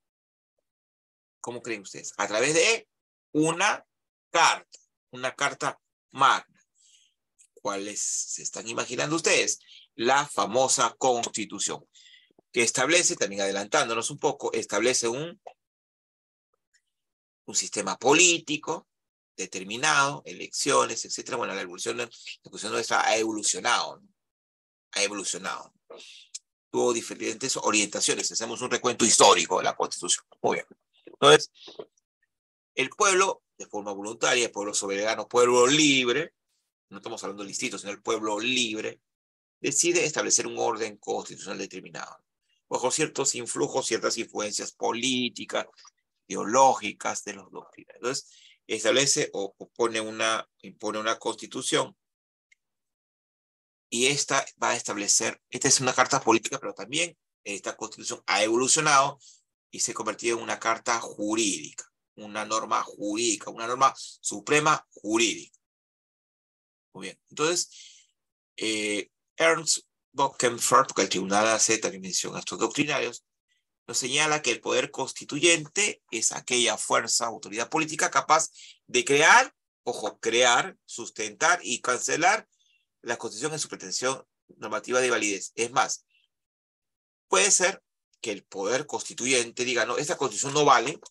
¿Cómo creen ustedes? A través de una carta magna. ¿Cuáles se están imaginando ustedes? La famosa Constitución, que establece, también adelantándonos un poco, establece un sistema político determinado, elecciones, etcétera. Bueno, la evolución nuestra ha evolucionado, ¿no? Ha evolucionado. Tuvo diferentes orientaciones. Hacemos un recuento histórico de la Constitución. Muy bien. Entonces, el pueblo, de forma voluntaria, el pueblo soberano, pueblo libre, no estamos hablando del distrito, sino el pueblo libre, decide establecer un orden constitucional determinado, bajo ciertos influjos, ciertas influencias políticas, ideológicas de los doctrinas. Entonces, establece o impone una constitución, y esta va a establecer, esta es una carta política, pero también esta constitución ha evolucionado y se ha convertido en una carta jurídica, una norma jurídica, una norma suprema jurídica. Muy bien, entonces, Ernst Buckenfeld, porque el tribunal hace también mención a estos doctrinarios, nos señala que el poder constituyente es aquella fuerza, autoridad política capaz de crear, ojo, crear, sustentar y cancelar la Constitución en su pretensión normativa de validez. Es más, puede ser que el poder constituyente diga, no, esta Constitución no vale,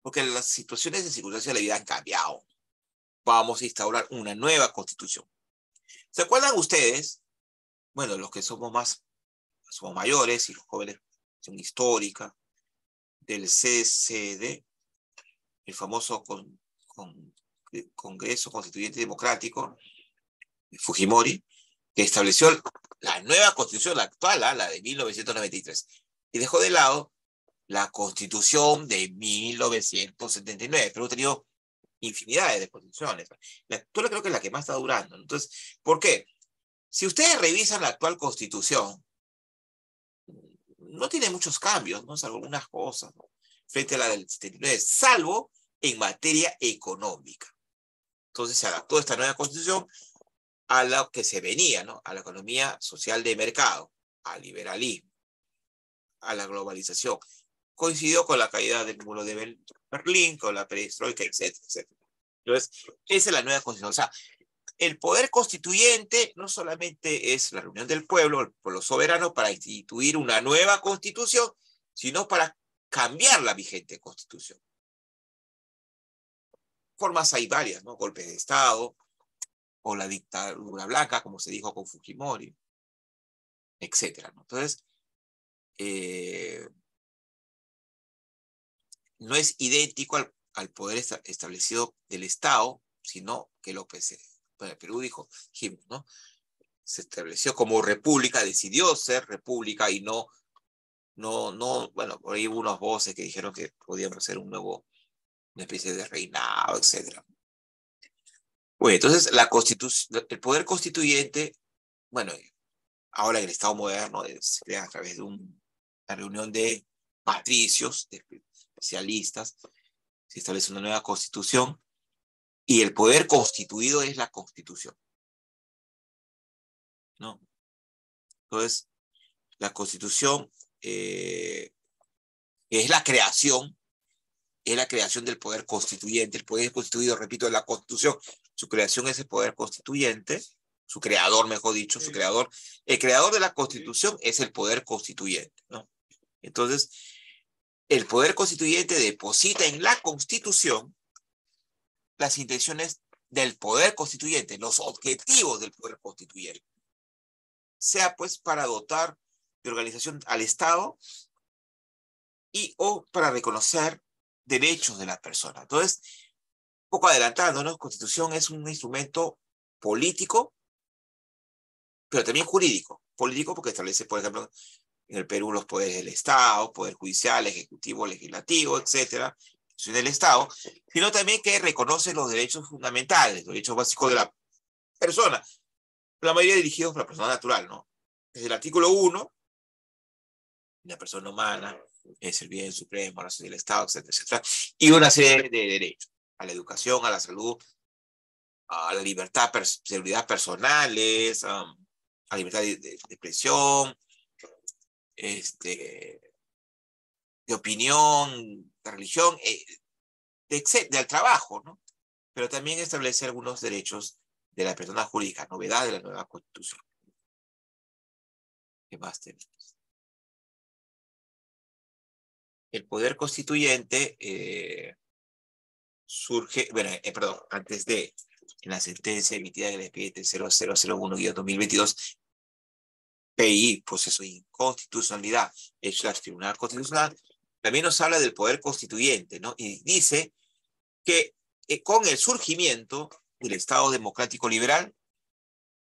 porque las situaciones y circunstancias de la vida han cambiado. Vamos a instaurar una nueva Constitución. ¿Se acuerdan ustedes? Bueno, los que somos mayores y los jóvenes son histórica, del CCD, el famoso Congreso Constituyente Democrático, de Fujimori, que estableció la nueva constitución, la actual, la de 1993, y dejó de lado la constitución de 1979. Pero ha tenido infinidades de constituciones. La actual creo que es la que más está durando. Entonces, ¿por qué? Si ustedes revisan la actual constitución, no tiene muchos cambios, ¿no? Salvo algunas cosas, ¿no? Frente a la del 79, salvo en materia económica. Entonces se adaptó esta nueva constitución a lo que se venía, ¿no? A la economía social de mercado, al liberalismo, a la globalización. Coincidió con la caída del muro de Berlín, con la perestroika, etcétera, etcétera. Entonces, esa es la nueva constitución. O sea, el poder constituyente no solamente es la reunión del pueblo, el pueblo soberano, para instituir una nueva constitución, sino para cambiar la vigente constitución. Formas hay varias, ¿no? Golpes de Estado, o la dictadura blanca, como se dijo con Fujimori, etcétera, ¿no? Entonces, no es idéntico al poder establecido del Estado, sino que López, bueno, el Perú dijo, ¿no? Se estableció como república, decidió ser república y no, bueno, por ahí hubo unas voces que dijeron que podíamos hacer una especie de reinado, etcétera. Bueno, entonces el poder constituyente, bueno, ahora en el Estado moderno se crea a través de una reunión de patricios, de especialistas, se establece una nueva constitución y el poder constituido es la constitución, ¿no? Entonces, la constitución es la creación del poder constituyente. El poder constituido, repito, es la constitución. Su creación es el poder constituyente, su creador, mejor dicho, su creador. El creador de la constitución es el poder constituyente, ¿no? Entonces, el poder constituyente deposita en la constitución las intenciones del poder constituyente, los objetivos del poder constituyente. Sea pues para dotar de organización al Estado o para reconocer derechos de la persona. Entonces, un poco adelantándonos, Constitución es un instrumento político, pero también jurídico. Político porque establece, por ejemplo, en el Perú los poderes del Estado, poder judicial, ejecutivo, legislativo, etcétera. del Estado, sino también que reconoce los derechos fundamentales, los derechos básicos de la persona, la mayoría dirigidos por la persona natural, ¿no? Desde el artículo 1, la persona humana es el bien supremo, la sociedad del Estado, etcétera, etcétera, y una serie de derechos a la educación, a la salud, a la libertad, seguridad personales, a la libertad de expresión, de opinión, de religión, del trabajo, ¿no? Pero también establece algunos derechos de la persona jurídica, novedad de la nueva Constitución. ¿Qué más tenemos? El poder constituyente surge, bueno, perdón, antes de en la sentencia emitida en el expediente 0001-2022, PI, proceso de inconstitucionalidad, es la Tribunal Constitucional, también nos habla del poder constituyente, ¿no? Y dice que con el surgimiento del Estado democrático liberal,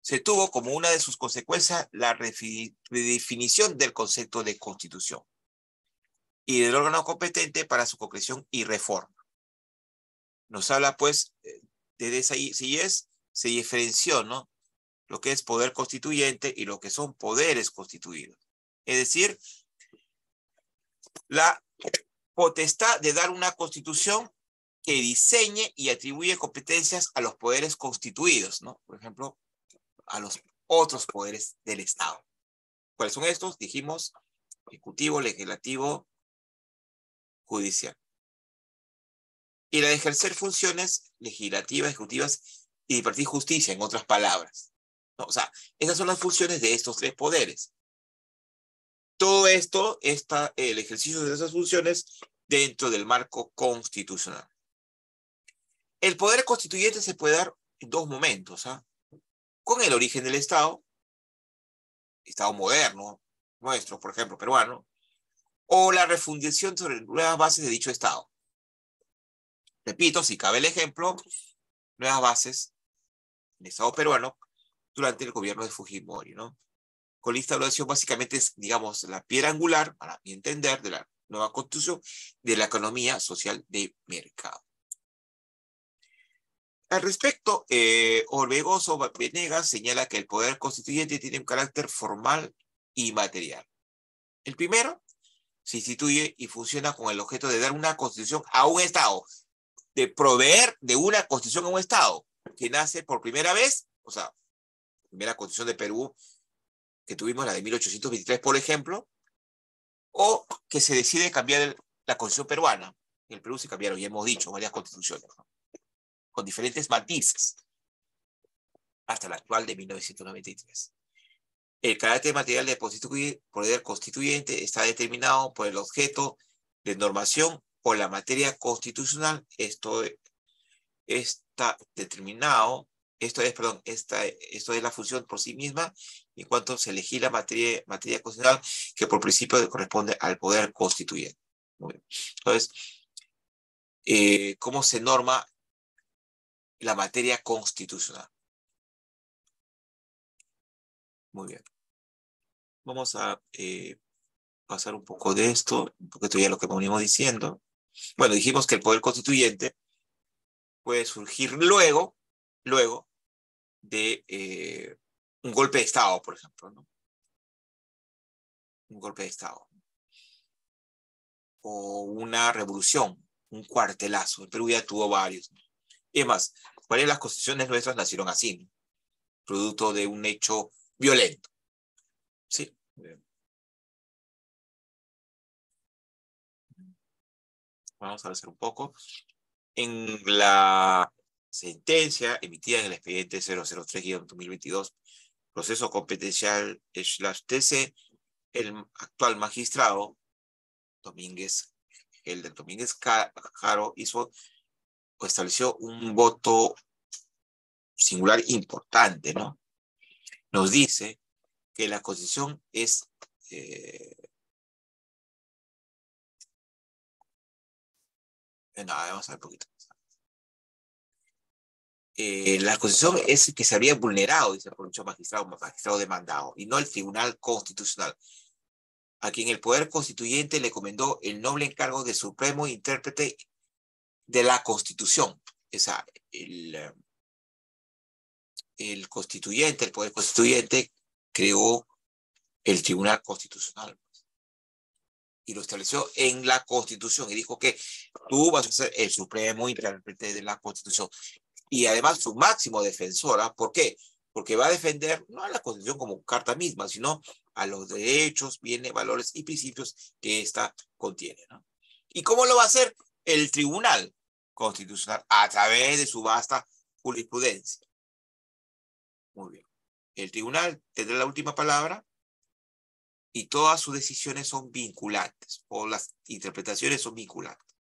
se tuvo como una de sus consecuencias la redefinición del concepto de constitución y del órgano competente para su concreción y reforma. Nos habla, pues, desde esa CIES se diferenció, ¿no? Lo que es poder constituyente y lo que son poderes constituidos. Es decir, la potestad de dar una constitución que diseñe y atribuye competencias a los poderes constituidos, ¿no? Por ejemplo, a los otros poderes del Estado. ¿Cuáles son estos? Dijimos, ejecutivo, legislativo, judicial. Y la de ejercer funciones legislativas, ejecutivas y de impartir justicia, en otras palabras, ¿no? O sea, esas son las funciones de estos tres poderes. Todo esto está el ejercicio de esas funciones dentro del marco constitucional. El poder constituyente se puede dar en dos momentos, ¿ah? Con el origen del Estado moderno, nuestro, por ejemplo, peruano, o la refundición sobre nuevas bases de dicho Estado. Repito, si cabe el ejemplo, nuevas bases del Estado peruano durante el gobierno de Fujimori, ¿no? Con la instauración básicamente es, digamos, la piedra angular, para mi entender, de la nueva constitución de la economía social de mercado. Al respecto, Orbegoso Venegas señala que el poder constituyente tiene un carácter formal y material. El primero se instituye y funciona con el objeto de dar una constitución a un Estado, de proveer de una constitución a un Estado que nace por primera vez, o sea, primera constitución de Perú que tuvimos, la de 1823, por ejemplo, o que se decide cambiar la constitución peruana. En el Perú se cambiaron, ya hemos dicho, varias constituciones, ¿no? Con diferentes matices, hasta la actual de 1993. El carácter material del poder constituyente está determinado por el objeto de normación o la materia constitucional. Esto está determinado, esto es la función por sí misma en cuanto se elegir la materia constitucional que por principio corresponde al poder constituyente. Muy bien. Entonces, ¿cómo se norma la materia constitucional? Muy bien. Vamos a pasar un poco de esto, un poquito ya lo que venimos diciendo. Bueno, dijimos que el poder constituyente puede surgir luego de un golpe de Estado, por ejemplo, ¿no? Un golpe de Estado. O una revolución, un cuartelazo. El Perú ya tuvo varios, ¿no? Y además, varias de las constituciones nuestras nacieron así, ¿no? Producto de un hecho violento. Sí. Vamos a avanzar un poco. En la sentencia emitida en el expediente 003-2022, proceso competencial /TC, el actual magistrado el del Domínguez Jaro, hizo o estableció un voto singular importante, ¿no? Nos dice que la Constitución es vamos a ver un poquito. La Constitución es que se habría vulnerado, dice por dicho magistrado demandado, y no el Tribunal Constitucional, a quien el Poder Constituyente le encomendó el noble encargo de supremo intérprete de la Constitución. Esa, el constituyente, el poder constituyente, creó el Tribunal Constitucional y lo estableció en la Constitución y dijo que tú vas a ser el supremo intérprete de la Constitución y además su máximo defensora. ¿Por qué? Porque va a defender no a la Constitución como carta misma, sino a los derechos, bienes, valores y principios que ésta contiene, ¿no? ¿Y cómo lo va a hacer? El Tribunal Constitucional a través de su vasta jurisprudencia. Muy bien. El tribunal tendrá la última palabra y todas sus decisiones son vinculantes o las interpretaciones son vinculantes.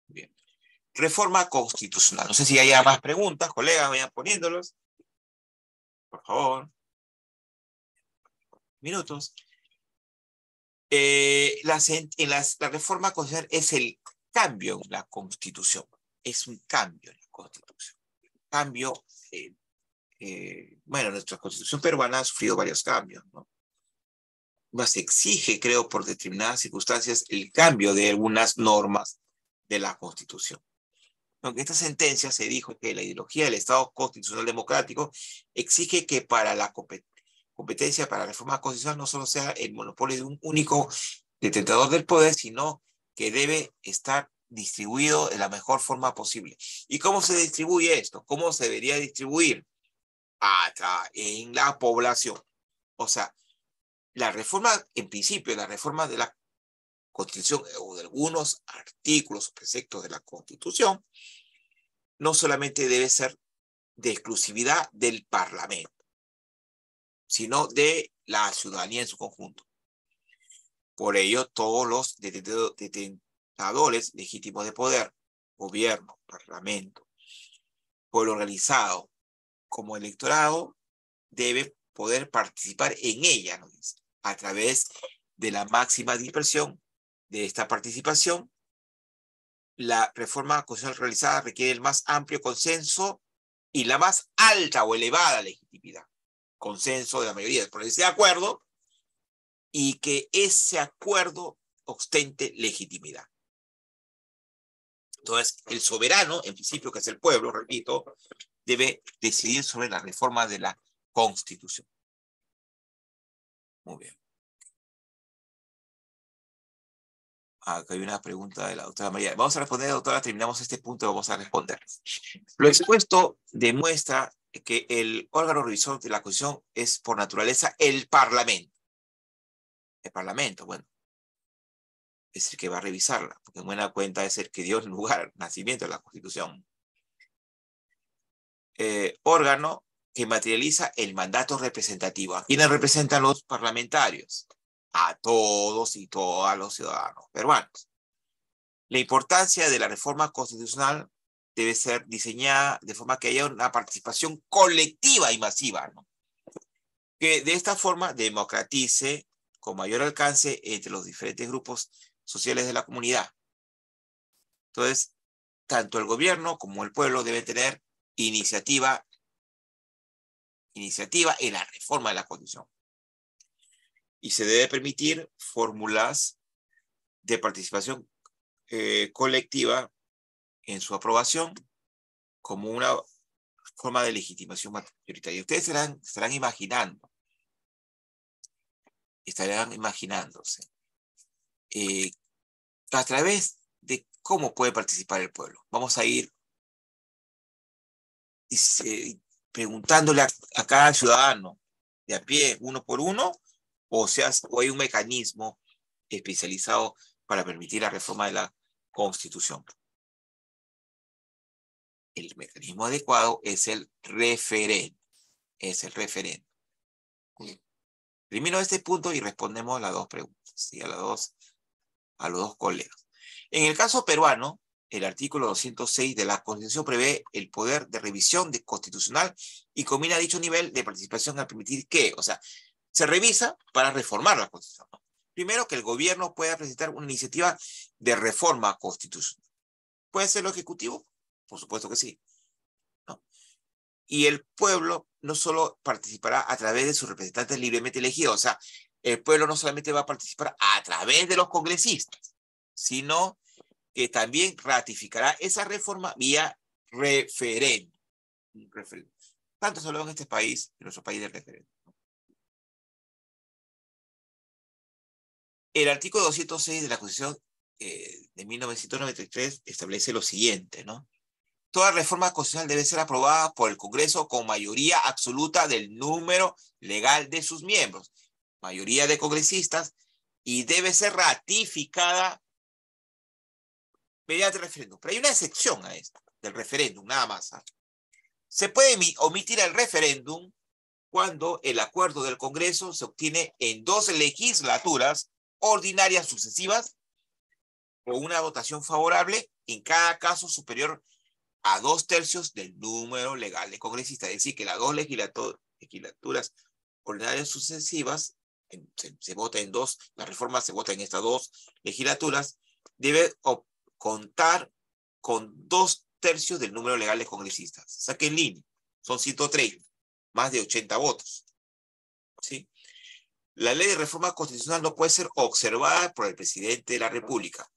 Bien. Reforma constitucional. No sé si hay más preguntas, colegas, vayan poniéndolos. Por favor. Minutos. La reforma constitucional es el cambio en la Constitución. Es un cambio en la Constitución. Cambio, bueno, nuestra Constitución peruana ha sufrido varios cambios, ¿no? Más exige, creo, por determinadas circunstancias, el cambio de algunas normas de la Constitución. En esta sentencia se dijo que la ideología del Estado constitucional democrático exige que para la competencia para la reforma constitucional no solo sea el monopolio de un único detentador del poder, sino que debe estar distribuido de la mejor forma posible. ¿Y cómo se distribuye esto? ¿Cómo se debería distribuir? Acá, en la población. O sea, la reforma, en principio, la reforma de la Constitución o de algunos artículos o preceptos de la Constitución no solamente debe ser de exclusividad del Parlamento, sino de la ciudadanía en su conjunto. Por ello, todos los detentadores legítimos de poder, gobierno, parlamento, pueblo organizado como electorado, debe poder participar en ella, ¿no? A través de la máxima dispersión de esta participación. La reforma constitucional realizada requiere el más amplio consenso y la más alta o elevada legitimidad. Consenso de la mayoría de ponerse de acuerdo y que ese acuerdo ostente legitimidad. Entonces, el soberano, en principio, que es el pueblo, repito, debe decidir sobre la reforma de la Constitución. Muy bien. Acá hay una pregunta de la doctora María. Vamos a responder, doctora, terminamos este punto, vamos a responder. Lo expuesto demuestra que el órgano revisor de la Constitución es por naturaleza el Parlamento. El Parlamento, bueno, es el que va a revisarla, porque en buena cuenta es el que dio lugar, nacimiento de la Constitución. Órgano que materializa el mandato representativo. ¿A quiénes representan los parlamentarios? A todos y todas los ciudadanos peruanos. La importancia de la reforma constitucional debe ser diseñada de forma que haya una participación colectiva y masiva, ¿no? Que de esta forma democratice con mayor alcance entre los diferentes grupos sociales de la comunidad. Entonces, tanto el gobierno como el pueblo deben tener iniciativa en la reforma de la Constitución. Y se debe permitir fórmulas de participación colectiva en su aprobación como una forma de legitimación mayoritaria. Ustedes estarán imaginándose a través de cómo puede participar el pueblo. Vamos a ir preguntándole a cada ciudadano de a pie, uno por uno, o hay un mecanismo especializado para permitir la reforma de la Constitución. El mecanismo adecuado es el referendo. Termino este punto y respondemos a las dos preguntas, ¿sí? a los dos colegas. En el caso peruano, el artículo 206 de la Constitución prevé el poder de revisión constitucional y combina dicho nivel de participación al permitir que, o sea, se revisa para reformar la Constitución, ¿no? Primero, que el gobierno pueda presentar una iniciativa de reforma constitucional. ¿Puede ser lo ejecutivo? Por supuesto que sí, ¿no? Y el pueblo no solo participará a través de sus representantes libremente elegidos, o sea, el pueblo no solamente va a participar a través de los congresistas, sino que también ratificará esa reforma vía referéndum. Tanto se habló en este país, en nuestro país, del referéndum. El artículo 206 de la Constitución de 1993 establece lo siguiente, ¿no? Toda reforma constitucional debe ser aprobada por el Congreso con mayoría absoluta del número legal de sus miembros, mayoría de congresistas, y debe ser ratificada mediante referéndum. Pero hay una excepción a esto, del referéndum, nada más. ¿Ah? Se puede omitir el referéndum cuando el acuerdo del Congreso se obtiene en 2 legislaturas ordinarias sucesivas o una votación favorable en cada caso superior a 2/3 del número legal de congresistas. Es decir, que las 2 legislaturas ordinarias sucesivas se vota en 2, la reforma se vota en estas 2 legislaturas, debe contar con 2/3 del número legal de congresistas. Saque en línea, son 130, más de 80 votos. ¿Sí? La ley de reforma constitucional no puede ser observada por el presidente de la República.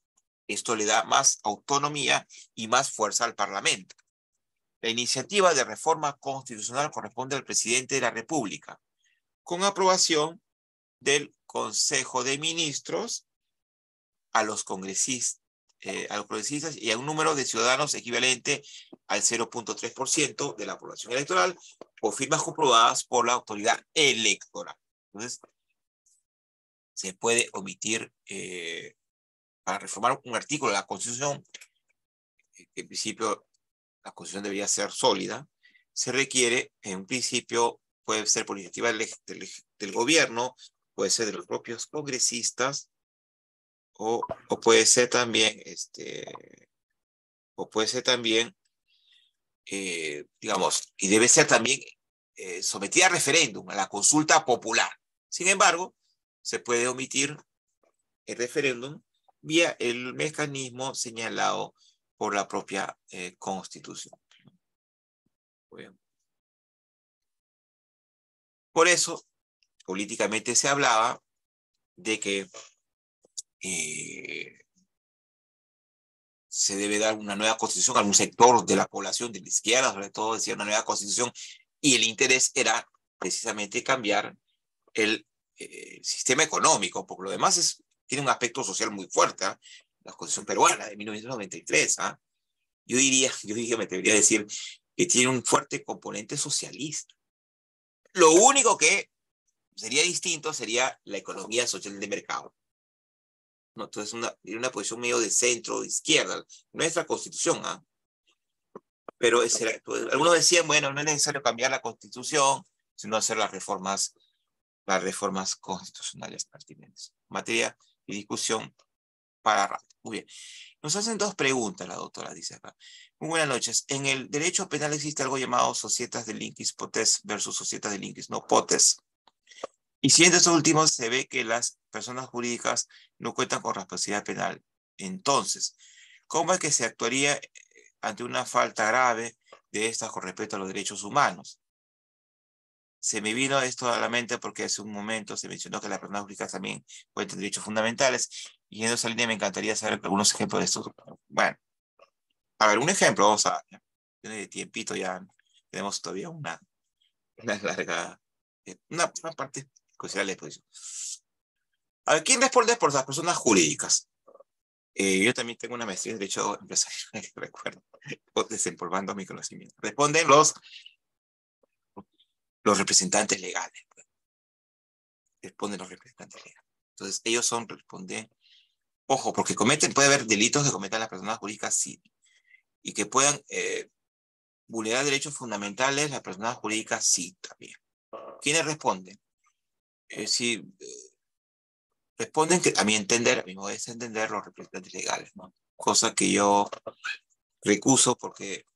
Esto le da más autonomía y más fuerza al Parlamento. La iniciativa de reforma constitucional corresponde al presidente de la República, con aprobación del Consejo de Ministros a los congresistas y a un número de ciudadanos equivalente al 0.3% de la población electoral o firmas comprobadas por la autoridad electoral. Entonces, se puede omitir para reformar un artículo de la Constitución, que en principio la Constitución debería ser sólida, se requiere, en un principio, puede ser por iniciativa del gobierno, puede ser de los propios congresistas, o puede ser también, digamos, y debe ser también sometida a referéndum, a la consulta popular. Sin embargo, se puede omitir el referéndum vía el mecanismo señalado por la propia Constitución. Bueno. Por eso, políticamente se hablaba de que se debe dar una nueva constitución a algún sector de la población de la izquierda, sobre todo decía una nueva constitución, y el interés era precisamente cambiar el sistema económico, porque lo demás tiene un aspecto social muy fuerte. ¿Eh? La constitución peruana de 1993, ¿eh? yo me atrevería a decir que tiene un fuerte componente socialista. Lo único que sería distinto sería la economía social de mercado. ¿No? Entonces, una posición medio de centro, de izquierda, nuestra constitución. ¿Ah? Pero algunos decían, bueno, no es necesario cambiar la constitución, sino hacer las reformas constitucionales pertinentes. Materia y discusión para rato. Muy bien. Nos hacen 2 preguntas, la doctora dice acá. Muy buenas noches. En el derecho penal existe algo llamado societas delinquis potes versus societas delinquis no potes. Y si en estos últimos se ve que las personas jurídicas no cuentan con responsabilidad penal, entonces, ¿cómo es que se actuaría ante una falta grave de estas con respecto a los derechos humanos? Se me vino esto a la mente porque hace un momento se mencionó que las personas jurídicas también cuentan derechos fundamentales, y en esa línea me encantaría saber algunos ejemplos de esto. Bueno, a ver, un ejemplo, vamos a ver. De tiempito ya tenemos todavía una larga, una parte considerable de exposición. A ver, ¿quién responde por las personas jurídicas? Yo también tengo una maestría en Derecho Empresarial, recuerdo, desempolvando mi conocimiento. Responden los representantes legales. Responden los representantes legales. Entonces, ellos responden, ojo, porque puede haber delitos que cometan las personas jurídicas, sí, y que puedan vulnerar derechos fundamentales, las personas jurídicas, sí, también. ¿Quiénes responden? Sí, responden que a mi entender, a mi modesto entender, los representantes legales, ¿no? Cosa que yo recuso porque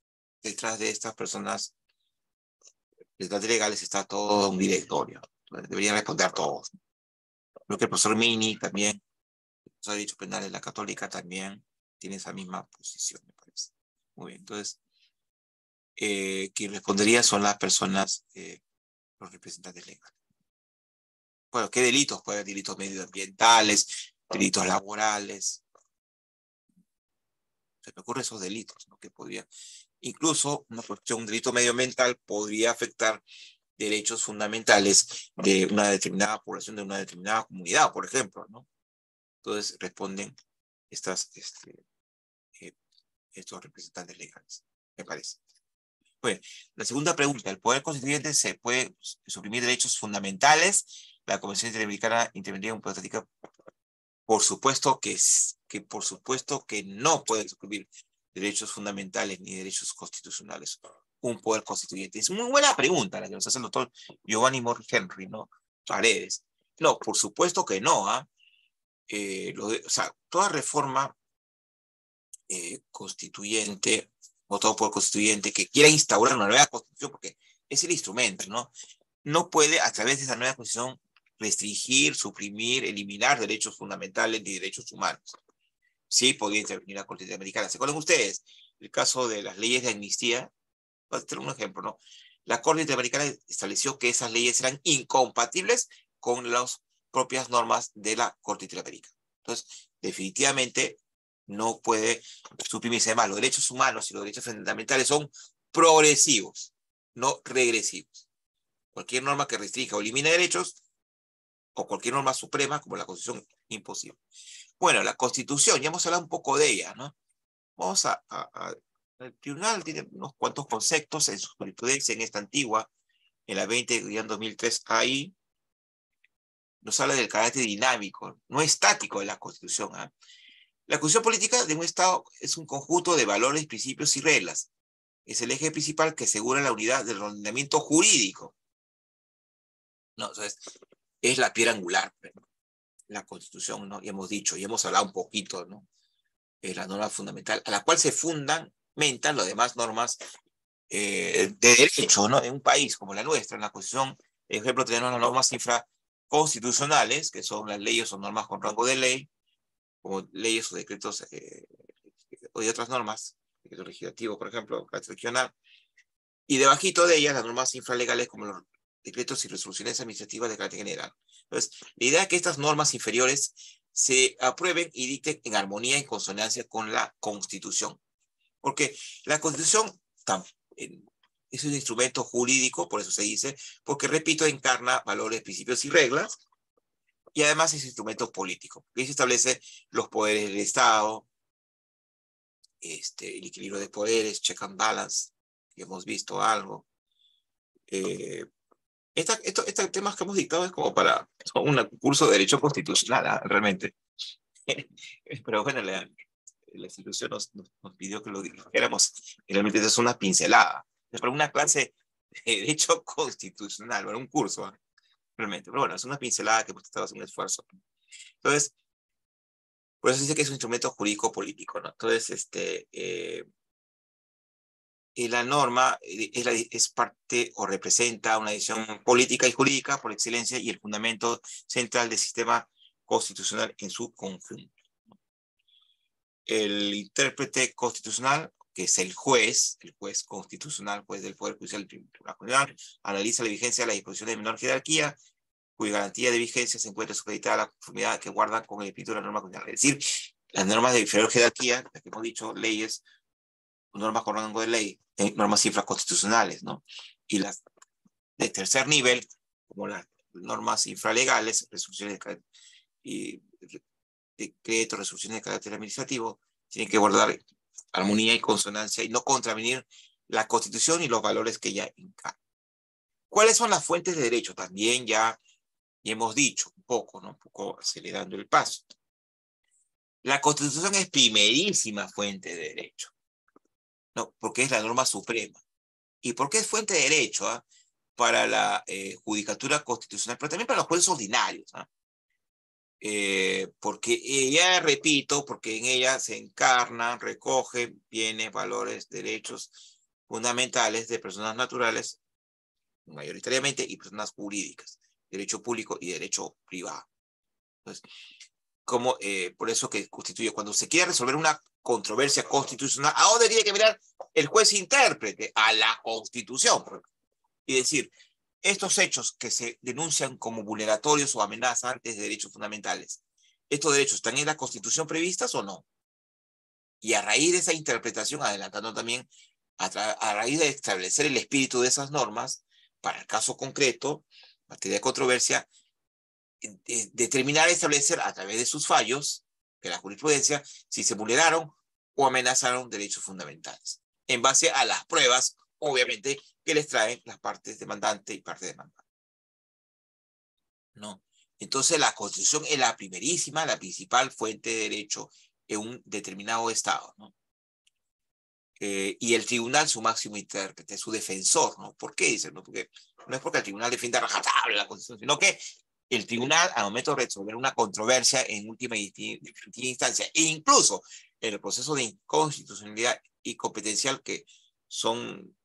detrás de estas personas legales está todo un directorio. Entonces, deberían responder todos. Creo que el profesor Mini también, el profesor de Derecho Penal de la Católica también tiene esa misma posición, me parece. Muy bien, entonces, quien respondería son las personas, los representantes legales. Bueno, ¿qué delitos? Puede haber delitos medioambientales, delitos laborales. Se me ocurren esos delitos, ¿no? Que podría, incluso una cuestión, un delito medioambiental podría afectar derechos fundamentales de una determinada población, de una determinada comunidad, por ejemplo, ¿no? Entonces responden eh, estos representantes legales, me parece. Bueno, la segunda pregunta, ¿el poder constituyente se puede suprimir derechos fundamentales? La Convención Interamericana intervendría en hipotética. Por supuesto por supuesto que no puede suprimir derechos fundamentales ni derechos constitucionales un poder constituyente. Es muy buena pregunta la que nos hace el doctor Giovanni Morris Henry, ¿no? Paredes. No, por supuesto que no, ¿ah? O sea, toda reforma constituyente, votado por constituyente, que quiera instaurar una nueva constitución, porque es el instrumento, ¿no? No puede, a través de esa nueva constitución, restringir, suprimir, eliminar derechos fundamentales ni derechos humanos. Sí podría intervenir la Corte Interamericana. ¿Se acuerdan ustedes? El caso de las leyes de amnistía, voy a tener un ejemplo, ¿no? La Corte Interamericana estableció que esas leyes eran incompatibles con las propias normas de la Corte Interamericana. Entonces, definitivamente no puede suprimirse. Además, los derechos humanos y los derechos fundamentales son progresivos, no regresivos. Cualquier norma que restrinja o elimine derechos, o cualquier norma suprema, como la Constitución, imposible. Bueno, la Constitución, ya hemos hablado un poco de ella, ¿no? Vamos el tribunal tiene unos cuantos conceptos en su jurisprudencia en esta antigua, en la 20-2003, ahí nos habla del carácter dinámico, no estático de la Constitución. ¿Eh? La Constitución política de un Estado es un conjunto de valores, principios y reglas. Es el eje principal que asegura la unidad del ordenamiento jurídico. No, entonces, es la piedra angular, la Constitución, ¿no? Y hemos dicho, y hemos hablado un poquito, ¿no? La norma fundamental, a la cual se fundamentan las demás normas de derecho, ¿no? En un país como la nuestra, en la Constitución, por ejemplo, tenemos las normas infraconstitucionales, que son las leyes o normas con rango de ley, como leyes o decretos o de otras normas, decreto legislativo, por ejemplo, carácter regional, y debajito de ellas las normas infralegales como los decretos y resoluciones administrativas de carácter general. Entonces, la idea es que estas normas inferiores se aprueben y dicten en armonía y consonancia con la Constitución. Porque la Constitución es un instrumento jurídico, por eso se dice, porque, repito, encarna valores, principios y reglas, y además es instrumento político. Y se establece los poderes del Estado, el equilibrio de poderes, check and balance, que hemos visto algo. Estos temas que hemos dictado es como para un curso de Derecho Constitucional, ¿eh? Realmente. Pero bueno, la institución nos pidió que lo dijéramos. Y realmente es una pincelada. Es para una clase de Derecho Constitucional, para un curso, ¿eh? Realmente. Pero bueno, es una pincelada que hemos estado haciendo un esfuerzo. Entonces, por eso dice que es un instrumento jurídico político, ¿no? Entonces, y la norma es parte o representa una decisión política y jurídica por excelencia y el fundamento central del sistema constitucional en su conjunto. El intérprete constitucional, que es el juez constitucional, juez del Poder Judicial del Tribunal Constitucional, analiza la vigencia de las disposiciones de menor jerarquía, cuya garantía de vigencia se encuentra supeditada a la conformidad que guardan con el espíritu de la norma constitucional. Es decir, las normas de inferior jerarquía, las que hemos dicho, leyes, normas con rango de ley, normas infraconstitucionales, ¿no? Y las de tercer nivel, como las normas infralegales, resoluciones y decretos, resoluciones de carácter administrativo, tienen que guardar armonía y consonancia y no contravenir la Constitución y los valores que ella encarna. ¿Cuáles son las fuentes de derecho? También ya hemos dicho un poco, ¿no? Un poco acelerando el paso. La Constitución es primerísima fuente de derecho, ¿no? Porque es la norma suprema. ¿Y por qué es fuente de derecho? ¿Ah? Para la judicatura constitucional, pero también para los jueces ordinarios. ¿Ah? Porque ella, repito, porque en ella se encarnan, recogen bienes, valores, derechos fundamentales de personas naturales, mayoritariamente, y personas jurídicas, derecho público y derecho privado. Entonces, por eso que constituye, cuando se quiere resolver una controversia constitucional, ¿a dónde tiene que mirar el juez intérprete? A la Constitución. Y decir, estos hechos que se denuncian como vulneratorios o amenazantes de derechos fundamentales, ¿estos derechos están en la Constitución previstas o no? Y a raíz de esa interpretación, adelantando también, a raíz de establecer el espíritu de esas normas, para el caso concreto, materia de controversia, determinar, establecer a través de sus fallos, de la jurisprudencia, si se vulneraron o amenazaron derechos fundamentales, en base a las pruebas, obviamente, que les traen las partes demandante y parte demandante. ¿No? Entonces, la Constitución es la primerísima, la principal fuente de derecho en un determinado Estado, ¿no? Y el tribunal, su máximo intérprete, su defensor, ¿no? ¿Por qué dicen? ¿No? Porque no es porque el tribunal defienda rajatabla la Constitución, sino que el tribunal, al momento de resolver una controversia en última instancia, e incluso en el proceso de inconstitucionalidad y competencial que son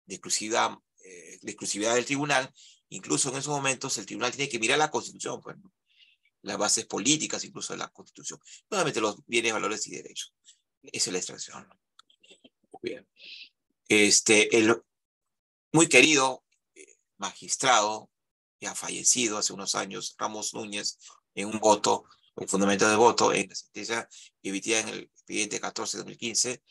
de exclusividad del tribunal, incluso en esos momentos el tribunal tiene que mirar la Constitución, pues, ¿no? Las bases políticas incluso de la Constitución, no solamente los bienes, valores y derechos. Esa es la extracción, ¿no? Bien. El muy querido magistrado, ya fallecido hace unos años, Ramos Núñez, en un voto, un fundamento de voto, en la sentencia emitida en el expediente 14 de 2015,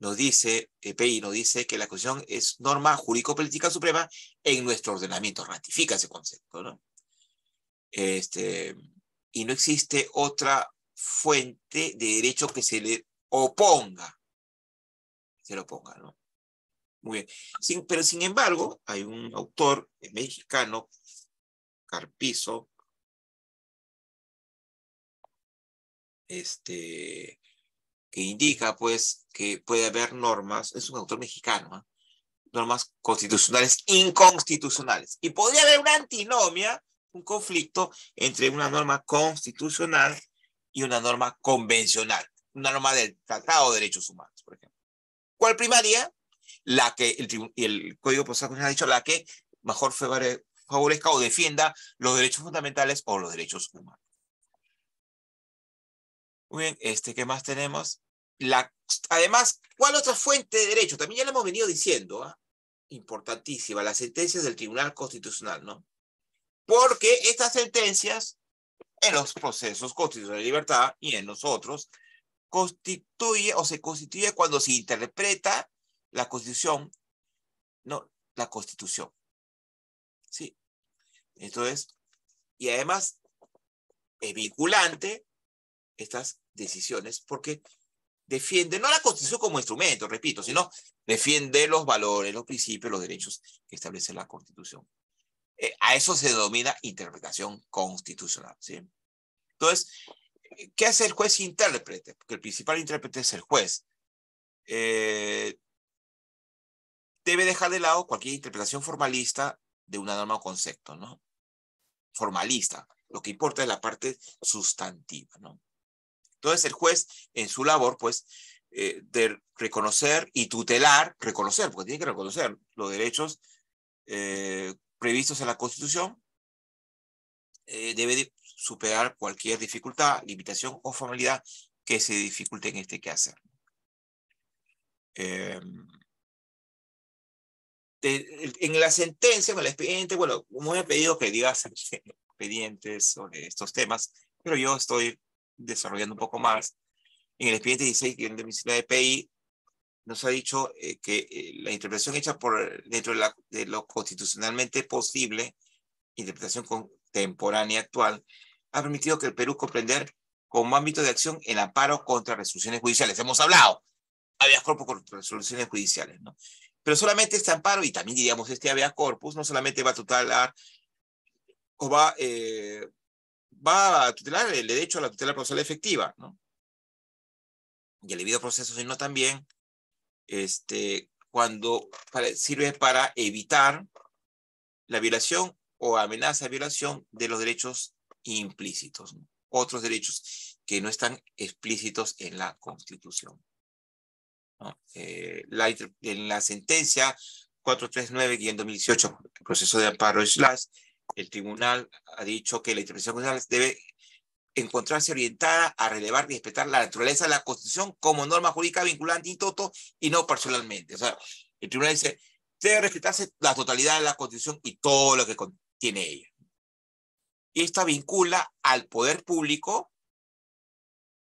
nos dice, EPI nos dice que la Constitución es norma jurídico-política suprema en nuestro ordenamiento, ratifica ese concepto, ¿no? Y no existe otra fuente de derecho que se le oponga, ¿no? Muy bien. Pero sin embargo, hay un autor mexicano, Carpizo, que indica, pues, que puede haber normas, es un autor mexicano, ¿eh? Normas constitucionales inconstitucionales. Y podría haber una antinomia, un conflicto entre una norma constitucional y una norma convencional, una norma del Tratado de Derechos Humanos, por ejemplo. ¿Cuál primaria? La que el Código Procesal ha dicho, la que mejor favorezca o defienda los derechos fundamentales o los derechos humanos. Muy bien, ¿qué más tenemos? Además, ¿cuál otra fuente de derecho? También ya lo hemos venido diciendo, ¿eh? Importantísima, las sentencias del Tribunal Constitucional, ¿no? Porque estas sentencias, en los procesos constitucionales de libertad y en los otros, constituye o se constituye cuando se interpreta la Constitución, no, la Constitución. Sí. Entonces, y además es vinculante estas decisiones porque defiende no la Constitución como instrumento, repito, sino defiende los valores, los principios, los derechos que establece la Constitución. A eso se denomina interpretación constitucional, ¿sí? Entonces, ¿qué hace el juez intérprete? Porque el principal intérprete es el juez. Debe dejar de lado cualquier interpretación formalista de una norma o concepto, ¿no? Formalista. Lo que importa es la parte sustantiva, ¿no? Entonces, el juez, en su labor, pues, de reconocer y tutelar, reconocer, porque tiene que reconocer los derechos previstos en la Constitución, debe superar cualquier dificultad, limitación o formalidad que se dificulte en este quehacer. En la sentencia, en el expediente, bueno, como he pedido que digas expedientes sobre estos temas, pero yo estoy desarrollando un poco más. En el expediente 16 de la EPI nos ha dicho que la interpretación hecha dentro de lo constitucionalmente posible, interpretación contemporánea actual, ha permitido que el Perú comprender como ámbito de acción el amparo contra resoluciones judiciales. Hemos hablado, habeas corpus contra resoluciones judiciales, ¿no? Pero solamente este amparo, y también diríamos este habeas corpus, no solamente va a tutelar o va a tutelar el derecho a la tutela procesal efectiva, ¿no? Y el debido proceso, sino también cuando sirve para evitar la violación o amenaza de violación de los derechos implícitos, ¿no? Otros derechos que no están explícitos en la Constitución, ¿no? En la sentencia 439-2018, el proceso de amparo el tribunal ha dicho que la interpretación constitucional debe encontrarse orientada a relevar y respetar la naturaleza de la Constitución como norma jurídica vinculante in toto y no parcialmente. O sea, el tribunal dice, debe respetarse la totalidad de la Constitución y todo lo que contiene ella. Y esta vincula al poder público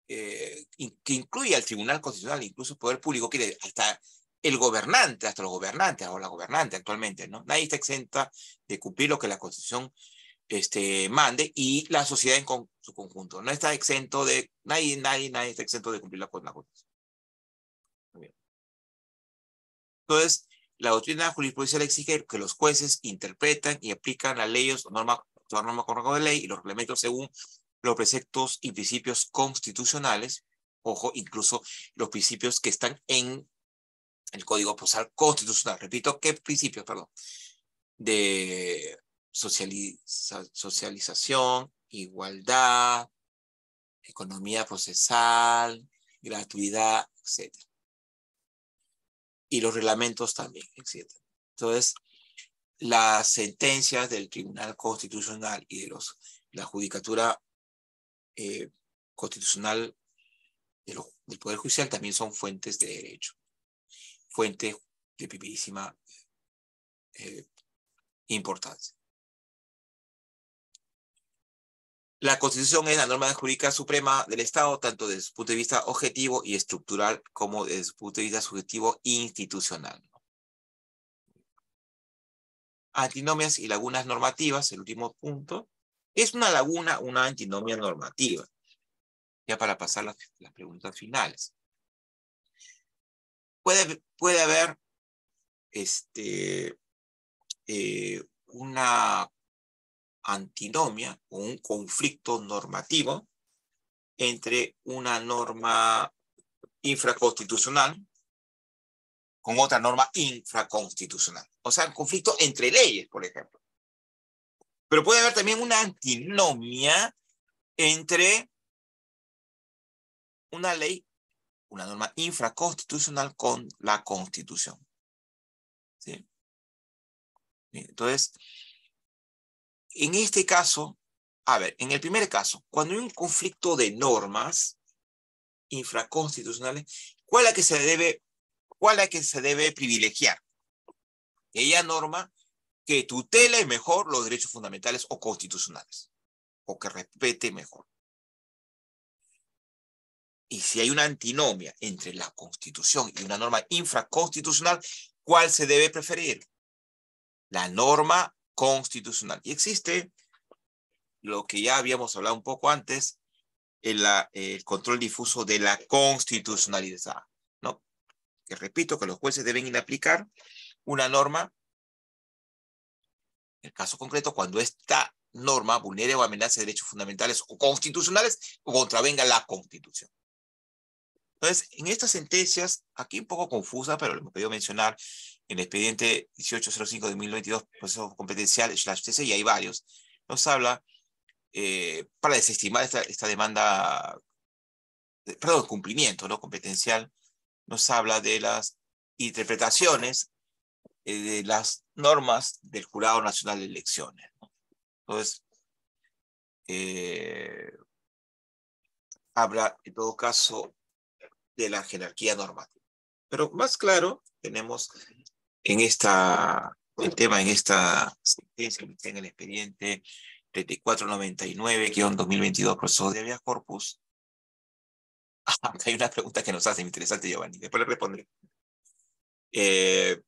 que incluye al Tribunal Constitucional, incluso el Poder Público, quiere hasta el gobernante, hasta los gobernantes o la gobernante actualmente, ¿no? Nadie está exenta de cumplir lo que la Constitución mande y la sociedad en su conjunto. No está exento de, nadie está exento de cumplir la Constitución. Entonces, la doctrina jurisprudencial exige que los jueces interpretan y aplican las leyes o normas con rango de ley y los reglamentos según los preceptos y principios constitucionales, ojo, incluso los principios que están en el Código Procesal Constitucional. Repito, ¿qué principios? Perdón. De socialización, igualdad, economía procesal, gratuidad, etc. Y los reglamentos también, etc. Entonces, las sentencias del Tribunal Constitucional y de la Judicatura Constitucional del Poder Judicial también son fuentes de derecho, fuentes de primerísima importancia. La Constitución es la norma jurídica suprema del Estado, tanto desde su punto de vista objetivo y estructural como desde su punto de vista subjetivo e institucional. Antinomias y lagunas normativas, el último punto. Es una laguna, una antinomia normativa. Ya para pasar las preguntas finales. Puede haber una antinomia o un conflicto normativo entre una norma infraconstitucional con otra norma infraconstitucional. O sea, un conflicto entre leyes, por ejemplo. Pero puede haber también una antinomia entre una ley, una norma infraconstitucional con la Constitución. ¿Sí? Entonces, en este caso, a ver, en el primer caso, cuando hay un conflicto de normas infraconstitucionales, ¿cuál es la que se debe privilegiar? Aquella norma que tutele mejor los derechos fundamentales o constitucionales, o que respete mejor. Y si hay una antinomia entre la Constitución y una norma infraconstitucional, ¿cuál se debe preferir? La norma constitucional. Y existe lo que ya habíamos hablado un poco antes, el control difuso de la constitucionalidad, ¿no? Que repito que los jueces deben aplicar una norma, en el caso concreto, cuando esta norma vulnere o amenace derechos fundamentales o constitucionales o contravenga la Constitución. Entonces, en estas sentencias, aquí un poco confusa, pero lo hemos podido mencionar en el expediente 1805 de 2022, proceso competencial, /TC, y hay varios, nos habla para desestimar esta demanda, perdón, cumplimiento, ¿no? Competencial, nos habla de las interpretaciones de las normas del Jurado Nacional de Elecciones, ¿no? Entonces, habla en todo caso de la jerarquía normativa. Pero más claro, tenemos el tema en esta sentencia, en el expediente 3499-2022, proceso de habeas corpus. Hay una pregunta que nos hace interesante, Giovanni, después le responderé. En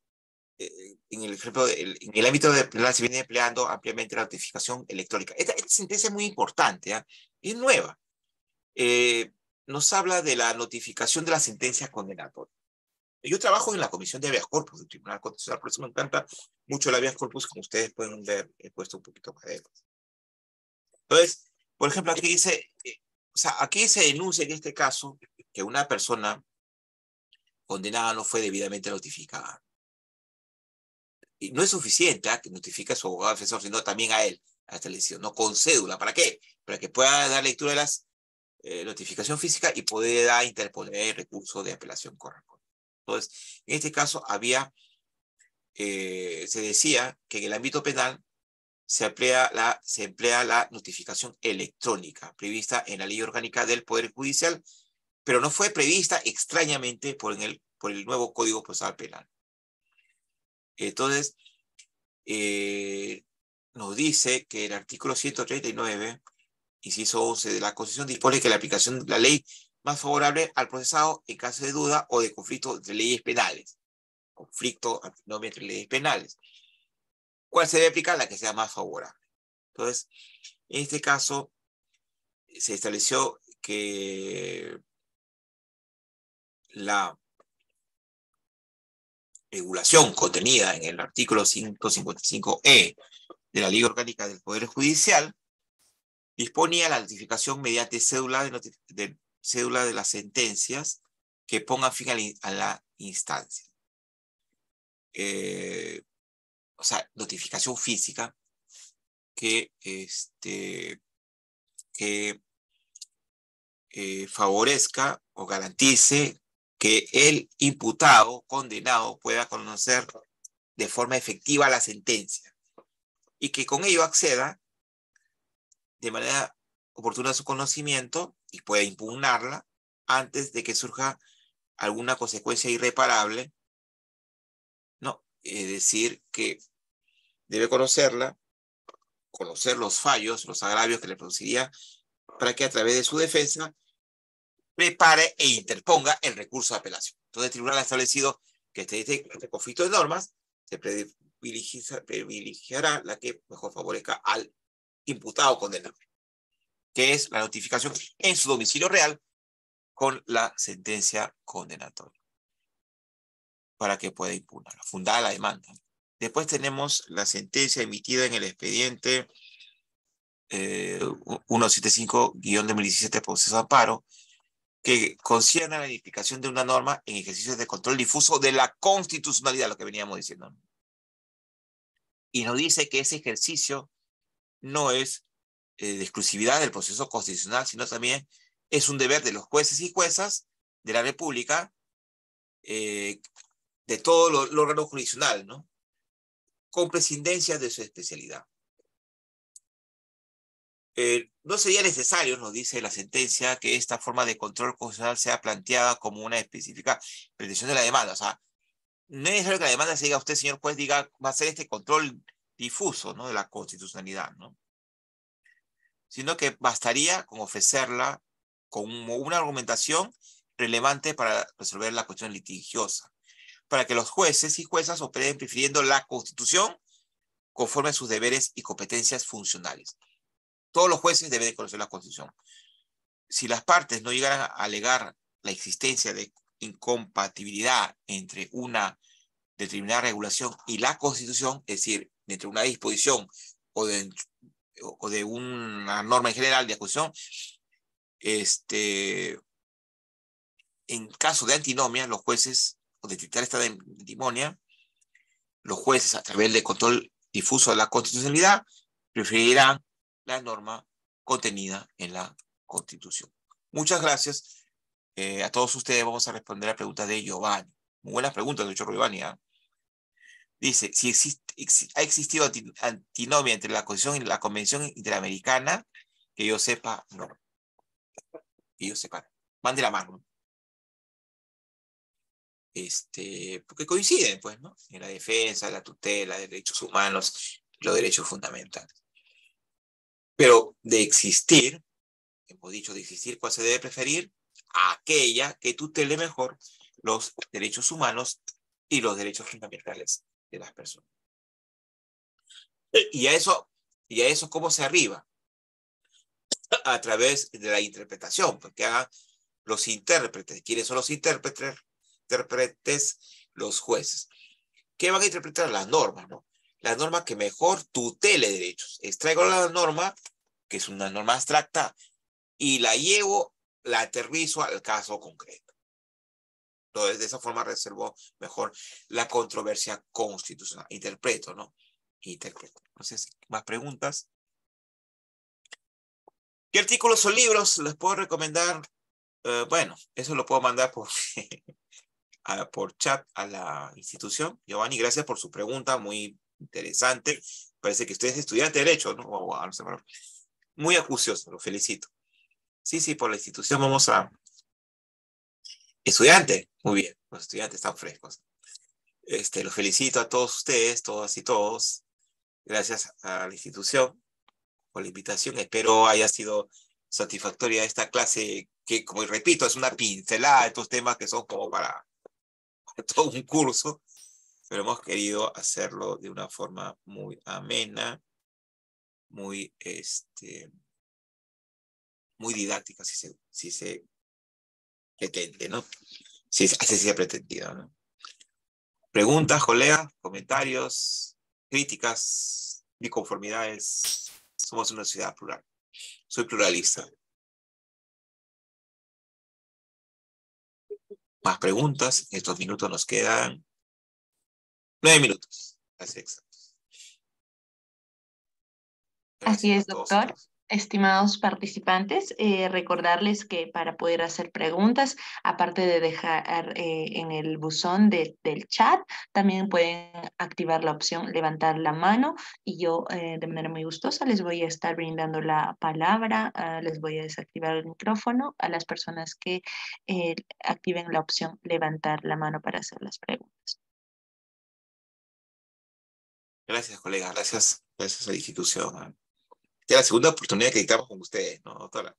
el ejemplo, en el ámbito de penal se viene empleando ampliamente la notificación electrónica. Esta sentencia es muy importante, ¿eh? Es nueva. Nos habla de la notificación de la sentencia condenatoria. Yo trabajo en la Comisión de Habeas Corpus del Tribunal Constitucional, por eso me encanta mucho el habeas corpus, como ustedes pueden ver, he puesto un poquito más de énfasis. Entonces, por ejemplo, aquí dice, o sea, aquí se denuncia en este caso que una persona condenada no fue debidamente notificada. Y no es suficiente que notifique a su abogado defensor, sino también a él, hasta la decisión, no con cédula. ¿Para qué? Para que pueda dar lectura de las notificación física y pueda interponer el recurso de apelación correspondiente. Entonces, en este caso se decía que en el ámbito penal se emplea la notificación electrónica prevista en la Ley Orgánica del Poder Judicial, pero no fue prevista extrañamente por el nuevo Código Procesal Penal. Entonces, nos dice que el artículo 139 Inciso 11 de la Constitución dispone que la aplicación de la ley más favorable al procesado en caso de duda o de conflicto entre leyes penales. Conflicto antinomia entre leyes penales. ¿Cuál se debe aplicar? La que sea más favorable. Entonces, en este caso, se estableció que la regulación contenida en el artículo 155E de la Ley Orgánica del Poder Judicial disponía la notificación mediante cédula de las sentencias que pongan fin a la instancia. O sea, notificación física que, favorezca o garantice que el imputado, condenado, pueda conocer de forma efectiva la sentencia y que con ello acceda de manera oportuna a su conocimiento y pueda impugnarla antes de que surja alguna consecuencia irreparable, ¿no? Es decir, que debe conocerla, conocer los fallos, los agravios que le produciría para que a través de su defensa prepare e interponga el recurso de apelación. Entonces el tribunal ha establecido que este conflicto de normas se privilegiará la que mejor favorezca al imputado condenado, que es la notificación en su domicilio real con la sentencia condenatoria para que pueda impugnar, fundada la demanda. Después tenemos la sentencia emitida en el expediente 175-2017 proceso de amparo, que concierne a la edificación de una norma en ejercicio de control difuso de la constitucionalidad, lo que veníamos diciendo. Y nos dice que ese ejercicio no es de exclusividad del proceso constitucional, sino también es un deber de los jueces y juezas de la República, de todo lo órgano jurisdiccional, ¿no? Con prescindencia de su especialidad. No sería necesario, nos dice la sentencia, que esta forma de control constitucional sea planteada como una específica pretensión de la demanda. O sea, no es necesario que la demanda se diga, usted, señor juez, diga, va a ser este control difuso, ¿no?, de la constitucionalidad, ¿no? Sino que bastaría con ofrecerla como una argumentación relevante para resolver la cuestión litigiosa, para que los jueces y juezas operen prefiriendo la Constitución conforme a sus deberes y competencias funcionales. Todos los jueces deben de conocer la Constitución. Si las partes no llegaran a alegar la existencia de incompatibilidad entre una determinada regulación y la Constitución, es decir, entre una disposición o de una norma en general de acusación, en caso de antinomia, los jueces, o detectar esta antimonia, los jueces, a través del control difuso de la constitucionalidad, preferirán la norma contenida en la Constitución. Muchas gracias a todos ustedes. Vamos a responder a la pregunta de Giovanni. Muy buenas preguntas, doctor Giovanni. Dice, si ha existido antinomia entre la Constitución y la Convención Interamericana, que yo sepa, no. Que yo sepa. Van de la mano. Porque coinciden, pues, ¿no? En la defensa, la tutela de derechos humanos, los derechos fundamentales. Pero de existir, hemos dicho de existir, ¿cuál se debe preferir? Aquella que tutele mejor los derechos humanos y los derechos fundamentales de las personas. Y a eso ¿cómo se arriba? A través de la interpretación, porque hagan los intérpretes. ¿Quiénes son los intérpretes? Los jueces. ¿Qué van a interpretar? Las normas, ¿no? La norma que mejor tutele derechos. Extraigo la norma, que es una norma abstracta, y la aterrizo al caso concreto. Entonces, de esa forma reservo mejor la controversia constitucional. Interpreto, ¿no? Interpreto. Entonces, ¿más preguntas? ¿Qué artículos o libros les puedo recomendar? Bueno, eso lo puedo mandar por chat a la institución. Giovanni, gracias por su pregunta, muy interesante. Parece que usted es estudiante de Derecho, ¿no? Wow, muy acucioso, lo felicito. Sí, por la institución vamos a... Estudiante, muy bien, los estudiantes están frescos. Los felicito a todos ustedes, todas y todos. Gracias a la institución. por la invitación. Espero haya sido satisfactoria esta clase que, como repito, es una pincelada de estos temas que son como para todo un curso, pero hemos querido hacerlo de una forma muy amena, muy, muy didáctica, si se pretende, ¿no? Si así se ha pretendido, ¿no? Preguntas, colegas, comentarios, críticas, inconformidades. Somos una sociedad plural. Soy pluralista. Más preguntas. En estos minutos nos quedan 9 minutos. Así exacto. Así Gracias a es, todos y doctor. todas. Estimados participantes, recordarles que para poder hacer preguntas, aparte de dejar en el buzón del chat, también pueden activar la opción levantar la mano y yo de manera muy gustosa les voy a estar brindando la palabra, les voy a desactivar el micrófono a las personas que activen la opción levantar la mano para hacer las preguntas. Gracias, colegas. Gracias a la institución. Esta es la segunda oportunidad que estamos con ustedes, ¿no, doctora?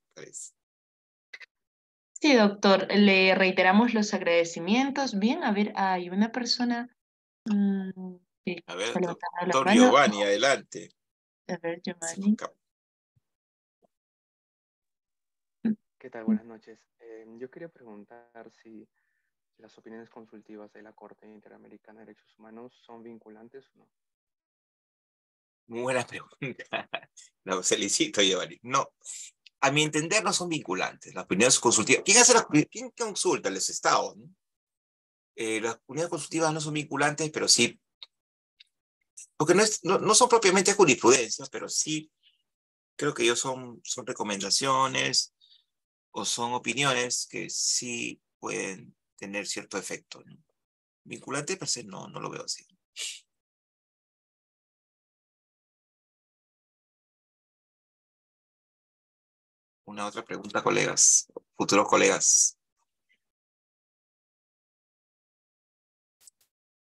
Sí, doctor, le reiteramos los agradecimientos. Bien, a ver, hay una persona que A ver, está levantando la doctor mano. Giovanni, adelante. A ver, Se fue Giovanni. acá. ¿Qué tal? Buenas noches. Yo quería preguntar si las opiniones consultivas de la Corte Interamericana de Derechos Humanos son vinculantes o no. Muy buena pregunta. Lo felicito, Giovanni. No, a mi entender no son vinculantes. Las opiniones consultivas. ¿Quién consulta? Los estados, ¿no? Las opiniones consultivas no son vinculantes, pero sí, porque no son propiamente jurisprudencia, pero sí creo que ellos son recomendaciones o son opiniones que sí pueden tener cierto efecto, ¿no? Vinculante per se no lo veo así. Una otra pregunta, colegas, futuros colegas.